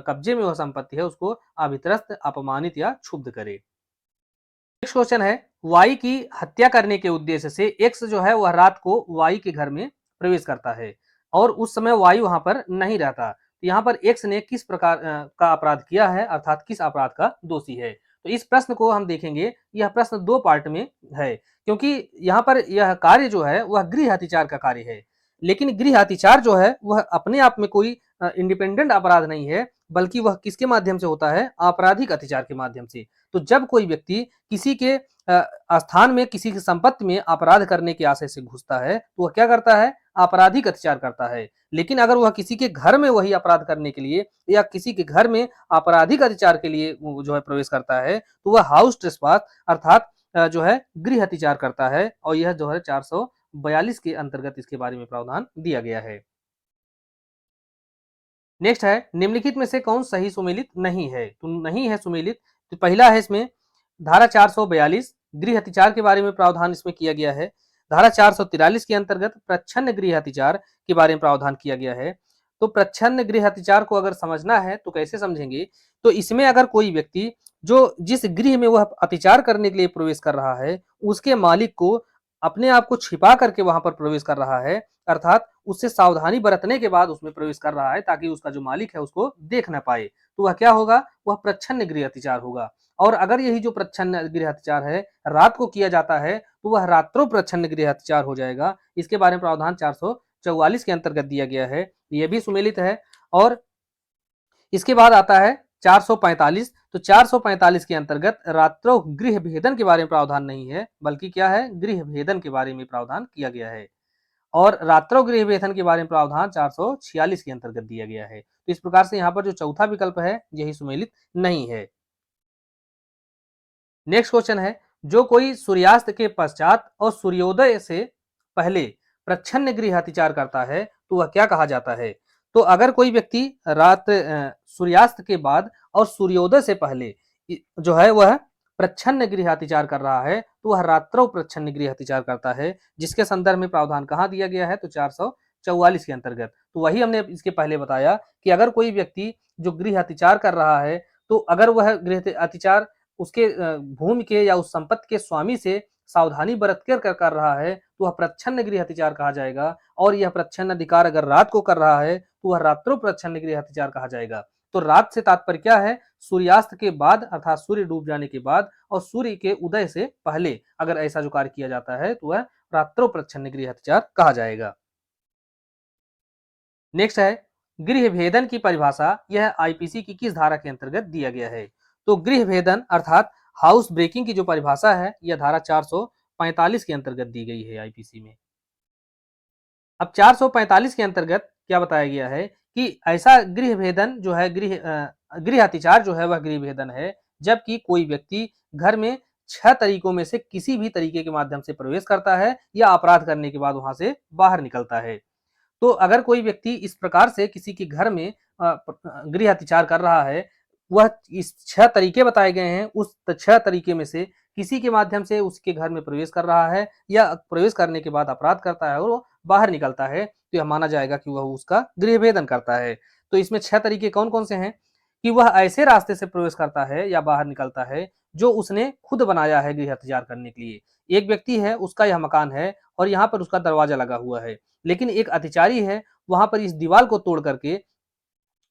कब्जे में वह संपत्ति है उसको अभित्रस्त, अपमानित या क्षुब्ध करे। नेक्स्ट क्वेश्चन है, वाई की हत्या करने के उद्देश्य से एक्स जो है वह रात को वाई के घर में प्रवेश करता है और उस समय वाई वहां पर नहीं रहता। तो यहाँ पर एक्स ने किस प्रकार का अपराध किया है, अर्थात किस अपराध का दोषी है? तो इस प्रश्न को हम देखेंगे, यह प्रश्न 2 पार्ट में है क्योंकि यहाँ पर यह कार्य जो है वह गृह अतिचार का कार्य है, लेकिन गृह अतिचार जो है वह अपने आप में कोई इंडिपेंडेंट अपराध नहीं है, बल्कि वह किसके माध्यम से होता है? आपराधिक अतिचार के माध्यम से। तो जब कोई व्यक्ति किसी के स्थान में किसी की संपत्ति में अपराध करने के आशय से घुसता है तो वह क्या करता है? आपराधिक अत्याचार करता है। लेकिन अगर वह किसी के घर में वही अपराध करने के लिए या किसी के घर में आपराधिक अत्याचार के लिए जो है प्रवेश करता है तो वह हाउस ट्रेसपास अर्थात जो है गृह अत्याचार करता है और यह जो है 442 के अंतर्गत इसके बारे में प्रावधान दिया गया है। नेक्स्ट है, निम्नलिखित में से कौन सही सुमेलित नहीं है? तो नहीं है सुमेलित, तो पहला है इसमें धारा 442 गृह अतिचार के बारे में प्रावधान इसमें किया गया है। धारा 443 के अंतर्गत प्रच्छन्न गृह अतिचार के बारे में प्रावधान किया गया है। तो प्रच्छन्न गृह अतिचार को अगर समझना है तो कैसे समझेंगे? तो इसमें अगर कोई व्यक्ति जो जिस गृह में वह अतिचार करने के लिए प्रवेश कर रहा है उसके मालिक को अपने आप को छिपा करके वहां पर प्रवेश कर रहा है, अर्थात उससे सावधानी बरतने के बाद उसमें प्रवेश कर रहा है ताकि उसका जो मालिक है उसको देख ना पाए, तो वह क्या होगा? वह प्रच्छन्न गृह अतिचार होगा। और अगर यही जो प्रच्छन्न गृह अतिचार है रात को किया जाता है तो वह रात्रों प्रच्छन्न गृह अतिचार हो जाएगा। इसके बारे में प्रावधान 444 के अंतर्गत दिया गया है, यह भी सुमेलित है। और इसके बाद आता है 445, तो 445 के अंतर्गत रात्रों गृह भेदन के बारे में प्रावधान नहीं है, बल्कि क्या है? गृह भेदन के बारे में प्रावधान किया गया है। और रात्रों गृह वेतन के बारे में प्रावधान 446 के अंतर्गत दिया गया है। तो इस प्रकार से यहाँ पर जो चौथा विकल्प है यही सुमेलित नहीं है। नेक्स्ट क्वेश्चन है, जो कोई सूर्यास्त के पश्चात और सूर्योदय से पहले प्रच्छन्न गृह अतिचार करता है तो वह क्या कहा जाता है? तो अगर कोई व्यक्ति रात सूर्यास्त के बाद और सूर्योदय से पहले जो है वह प्रच्छन्न गृह अतिचार कर रहा है तो वह रात्रों प्रच्छन्न गृह अतिचार करता है, जिसके संदर्भ में प्रावधान कहाँ दिया गया है? तो 444 के अंतर्गत। तो वही हमने इसके पहले बताया कि अगर कोई व्यक्ति जो गृह अतिचार कर रहा है तो अगर वह गृह अतिचार उसके भूमि के या उस संपत्ति के स्वामी से सावधानी बरत कर रहा है तो वह प्रच्छन्न गृह अतिचार कहा जाएगा। और यह प्रच्छन्न अधिकार अगर रात को कर रहा है तो वह रात्रो प्रच्छन्न गृह अतिचार कहा जाएगा। तो रात से तात्पर्य क्या है? सूर्यास्त के बाद अर्थात सूर्य डूब जाने के बाद और सूर्य के उदय से पहले अगर ऐसा जो कार्य किया जाता है तो वह रात्रो प्रच्छन्न गृह अतिचार कहा जाएगा। नेक्स्ट है गृह भेदन की परिभाषा, यह आईपीसी की किस धारा के अंतर्गत दिया गया है? तो गृह भेदन अर्थात हाउस ब्रेकिंग की जो परिभाषा है यह धारा 445 के अंतर्गत दी गई है आईपीसी में। अब 445 के अंतर्गत क्या बताया गया है कि ऐसा गृह भेदन जो है गृह अतिचार जो है वह गृह भेदन है जबकि कोई व्यक्ति घर में 6 तरीकों में से किसी भी तरीके के माध्यम से प्रवेश करता है या अपराध करने के बाद वहां से बाहर निकलता है। तो अगर कोई व्यक्ति इस प्रकार से किसी के घर में गृह अतिचार कर रहा है, वह इस 6 तरीके बताए गए हैं, उस 6 तरीके में से किसी के माध्यम से उसके घर में प्रवेश कर रहा है या प्रवेश करने के बाद अपराध करता है और वो बाहर निकलता है, तो यह माना जाएगा कि वह उसका गृह भेदन करता है। तो इसमें 6 तरीके कौन-कौन से हैं कि वह ऐसे रास्ते से प्रवेश करता है या बाहर निकलता है जो उसने खुद बनाया है गृह अतिचार करने के लिए। एक व्यक्ति है, उसका यह मकान है और यहाँ पर उसका दरवाजा लगा हुआ है, लेकिन एक अतिचारी है, वहां पर इस दीवार को तोड़ करके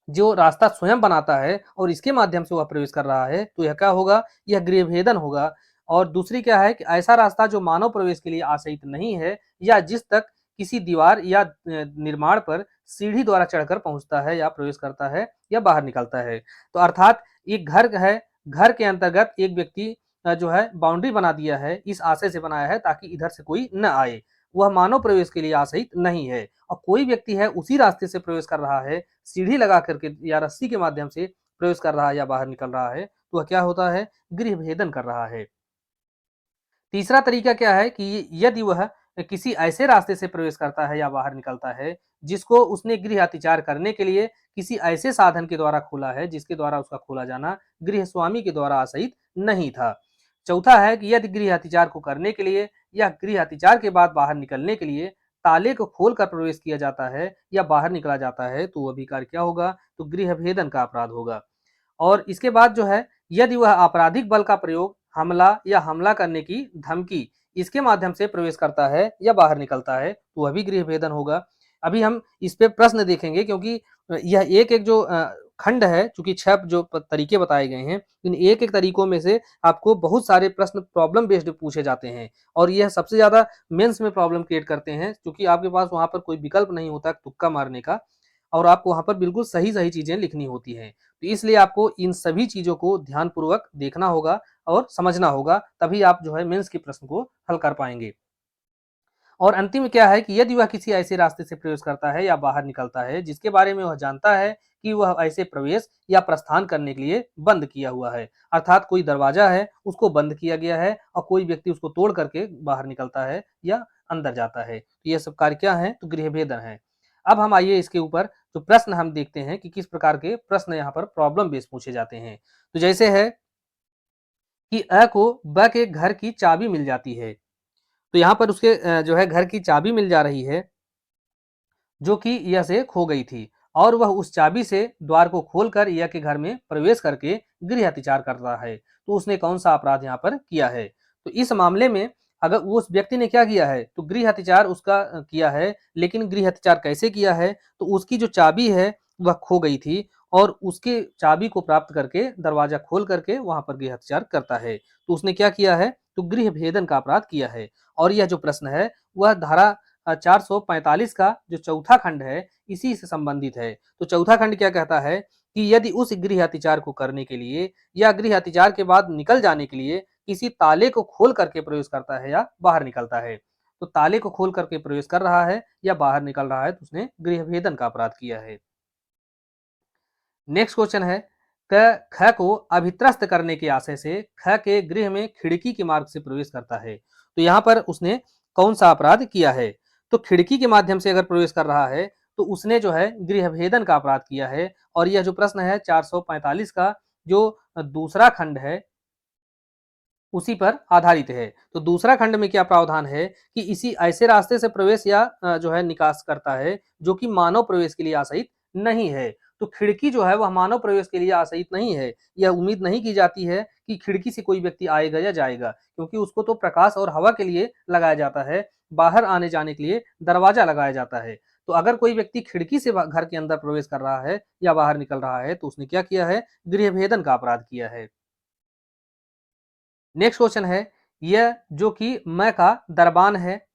जो रास्ता स्वयं बनाता है और इसके माध्यम से वह प्रवेश कर रहा है, तो यह क्या होगा? यह गृह भेदन होगा। और दूसरी क्या है कि ऐसा रास्ता जो मानव प्रवेश के लिए आशयित नहीं है या जिस तक किसी दीवार या निर्माण पर सीढ़ी द्वारा चढ़कर पहुंचता है या प्रवेश करता है या बाहर निकलता है। तो अर्थात एक घर है, घर के अंतर्गत एक व्यक्ति जो है बाउंड्री बना दिया है, इस आशय से बनाया है ताकि इधर से कोई न आए। वह मानव प्रवेश के लिए आशयित नहीं है और कोई व्यक्ति है उसी रास्ते से प्रवेश कर रहा है, सीढ़ी लगा करके या रस्सी के माध्यम से प्रवेश कर रहा है या बाहर निकल रहा है, तो वह क्या होता है? गृह भेदन कर रहा है। तीसरा तरीका क्या है कि यदि वह किसी ऐसे रास्ते से प्रवेश करता है या बाहर निकलता है जिसको उसने गृह अतिचार करने के लिए किसी ऐसे साधन के द्वारा खोला है जिसके द्वारा उसका खोला जाना गृह स्वामी के द्वारा आशयित नहीं था। चौथा है कि यदि गृह अतिचार को करने के लिए या गृह अतिचार के बाद बाहर निकलने के लिए ताले को खोलकर प्रवेश किया जाता है या बाहर निकला जाता है, तो वह भी कार्य क्या होगा? तो गृह भेदन का अपराध होगा। और इसके बाद जो है यदि वह आपराधिक बल का प्रयोग हमला या हमला करने की धमकी इसके माध्यम से प्रवेश करता है या बाहर निकलता है, तो वह भी गृह भेदन होगा। अभी हम इस पे प्रश्न देखेंगे क्योंकि यह एक-एक जो खंड है, चूंकि 6 जो तरीके बताए गए हैं, इन एक-एक तरीकों में से आपको बहुत सारे प्रश्न प्रॉब्लम बेस्ड पूछे जाते हैं और यह सबसे ज्यादा मेंस में प्रॉब्लम क्रिएट करते हैं क्योंकि आपके पास वहां पर कोई विकल्प नहीं होता तुक्का मारने का और आपको वहां पर बिल्कुल सही-सही चीजें लिखनी होती हैं। तो इसलिए आपको इन सभी चीजों को ध्यानपूर्वक देखना होगा और समझना होगा, तभी आप जो है मेंस के प्रश्न को हल कर पाएंगे। और अंतिम क्या है कि यदि वह किसी ऐसे रास्ते से प्रवेश करता है या बाहर निकलता है जिसके बारे में वह जानता है कि वह ऐसे प्रवेश या प्रस्थान करने के लिए बंद किया हुआ है, अर्थात कोई दरवाजा है उसको बंद किया गया है और कोई व्यक्ति उसको तोड़ करके बाहर निकलता है या अंदर जाता है, तो ये सब कार्य क्या है? तो गृह भेदन है। अब हम आइए इसके ऊपर जो प्रश्न हम देखते हैं कि किस प्रकार के प्रश्न यहाँ पर प्रॉब्लम बेस्ड पूछे जाते हैं। तो जैसे है कि अ को ब के घर की चाबी मिल जाती है, तो यहाँ पर उसके जो है घर की चाबी मिल जा रही है जो कि यह से खो गई थी और वह उस चाबी से द्वार को खोलकर यह के घर में प्रवेश करके गृह अतिचार कर रहा है, तो उसने कौन सा अपराध यहाँ पर किया है? तो इस मामले में अगर उस व्यक्ति ने क्या किया है तो गृह अतिचार उसका किया है, लेकिन गृह अतिचार कैसे किया है? तो उसकी जो चाबी है वह खो गई थी और उसके चाबी को प्राप्त करके दरवाजा खोल करके वहां पर गृह अतिचार करता है, तो उसने क्या किया है? तो गृह भेदन का अपराध किया है। और यह जो प्रश्न है वह धारा 445 का जो चौथा खंड है इसी से संबंधित है। तो चौथा खंड क्या कहता है कि यदि उस गृह अतिचार को करने के लिए या गृह अतिचार के बाद निकल जाने के लिए किसी ताले को खोल करके प्रवेश करता है या बाहर निकलता है, तो ताले को खोल करके प्रवेश कर रहा है या बाहर निकल रहा है, तो उसने गृह भेदन का अपराध किया है। नेक्स्ट क्वेश्चन है ख को अभित्रस्त करने के आशय से ख के गृह में खिड़की के मार्ग से प्रवेश करता है, तो यहाँ पर उसने कौन सा अपराध किया है? तो खिड़की के माध्यम से अगर प्रवेश कर रहा है तो उसने जो है गृह भेदन का अपराध किया है। और यह जो प्रश्न है 445 का जो दूसरा खंड है उसी पर आधारित है। तो दूसरा खंड में क्या प्रावधान है कि इसी ऐसे रास्ते से प्रवेश या जो है निकास करता है जो कि मानव प्रवेश के लिए आशयित नहीं है। तो खिड़की जो है वह मानव प्रवेश के लिए आशयित नहीं है। यह उम्मीद नहीं की जाती है कि खिड़की से कोई व्यक्ति आएगा या जाएगा, क्योंकि उसको तो प्रकाश और हवा के लिए लगाया जाता है। बाहर आने जाने के लिए दरवाजा लगाया जाता है। तो अगर कोई व्यक्ति खिड़की से घर के अंदर प्रवेश कर रहा है या बाहर निकल रहा है तो उसने क्या किया है, गृह भेदन का अपराध किया है। नेक्स्ट क्वेश्चन है, यह जो कि मैं का दरबान है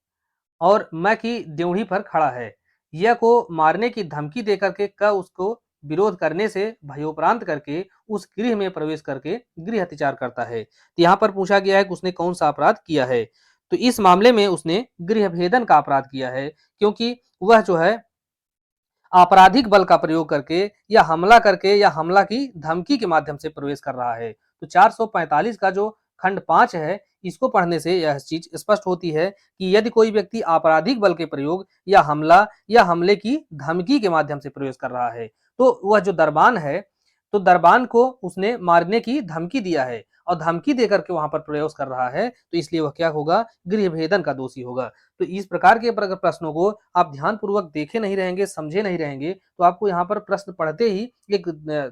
और मैं की ड्योढ़ी पर खड़ा है, यह को मारने की धमकी देकर के क उसको विरोध करने से भयोपरांत करके उस गृह में प्रवेश करके गृह अत्याचार करता है। तो यहाँ पर पूछा गया है कि उसने कौन सा अपराध किया है। तो इस मामले में उसने गृह भेदन का अपराध किया है, क्योंकि वह जो है आपराधिक बल का प्रयोग करके या हमला करके या हमला की धमकी के माध्यम से प्रवेश कर रहा है। तो 445 का जो खंड 5 है, इसको पढ़ने से यह चीज स्पष्ट होती है कि यदि कोई व्यक्ति आपराधिक बल के प्रयोग या हमला या हमले की धमकी के माध्यम से प्रवेश कर रहा है, तो वह जो दरबान है, तो दरबान को उसने मारने की धमकी दिया है और धमकी देकर के वहां पर प्रवेश कर रहा है, तो इसलिए वह क्या होगा, गृह भेदन का दोषी होगा। तो इस प्रकार के प्रश्नों को आप ध्यानपूर्वक देखे नहीं रहेंगे, समझे नहीं रहेंगे, तो आपको यहाँ पर प्रश्न पढ़ते ही एक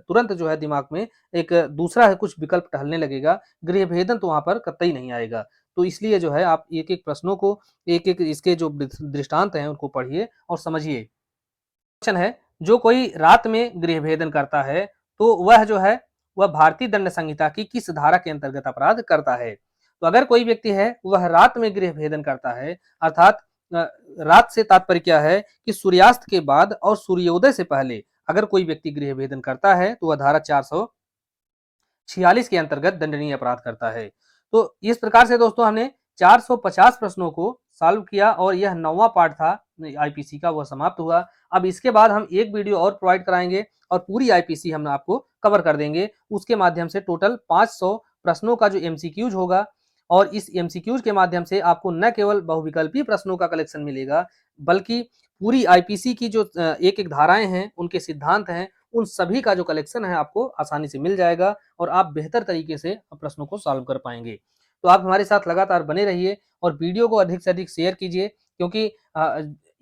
तुरंत जो है दिमाग में एक दूसरा है कुछ विकल्प टहलने लगेगा, गृह भेदन तो वहां पर कतई नहीं आएगा। तो इसलिए जो है आप एक एक प्रश्नों को, एक एक इसके जो दृष्टांत हैं उनको पढ़िए और समझिए। क्वेश्चन है, जो कोई रात में गृह भेदन करता है तो वह जो है वह भारतीय दंड संहिता की किस धारा के अंतर्गत अपराध करता है। तो अगर कोई व्यक्ति है वह रात में गृह भेदन करता है, अर्थात रात से तात्पर्य क्या है कि सूर्यास्त के बाद और सूर्योदय से पहले अगर कोई व्यक्ति गृह भेदन करता है तो वह धारा 446 के अंतर्गत दंडनीय अपराध करता है। तो इस प्रकार से दोस्तों हमने 450 प्रश्नों को सॉल्व किया और यह 9वां पार्ट था आईपीसी का, वह समाप्त हुआ। अब इसके बाद हम एक वीडियो और प्रोवाइड कराएंगे और पूरी आईपीसी हम आपको कवर कर देंगे। उसके माध्यम से टोटल 500 प्रश्नों का जो एमसीक्यूज होगा और इस एमसीक्यूज के माध्यम से आपको न केवल बहुविकल्पीय प्रश्नों का कलेक्शन मिलेगा, बल्कि पूरी आईपीसी की जो एक एक धाराएं हैं, उनके सिद्धांत हैं, उन सभी का जो कलेक्शन है आपको आसानी से मिल जाएगा और आप बेहतर तरीके से प्रश्नों को सॉल्व कर पाएंगे। तो आप हमारे साथ लगातार बने रहिए और वीडियो को अधिक से अधिक शेयर कीजिए, क्योंकि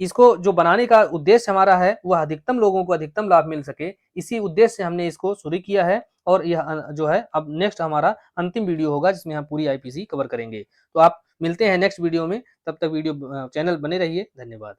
इसको जो बनाने का उद्देश्य हमारा है वह अधिकतम लोगों को अधिकतम लाभ मिल सके, इसी उद्देश्य से हमने इसको शुरू किया है। और यह जो है अब नेक्स्ट हमारा अंतिम वीडियो होगा जिसमें हम पूरी आईपीसी कवर करेंगे। तो आप मिलते हैं नेक्स्ट वीडियो में, तब तक वीडियो चैनल बने रहिए। धन्यवाद।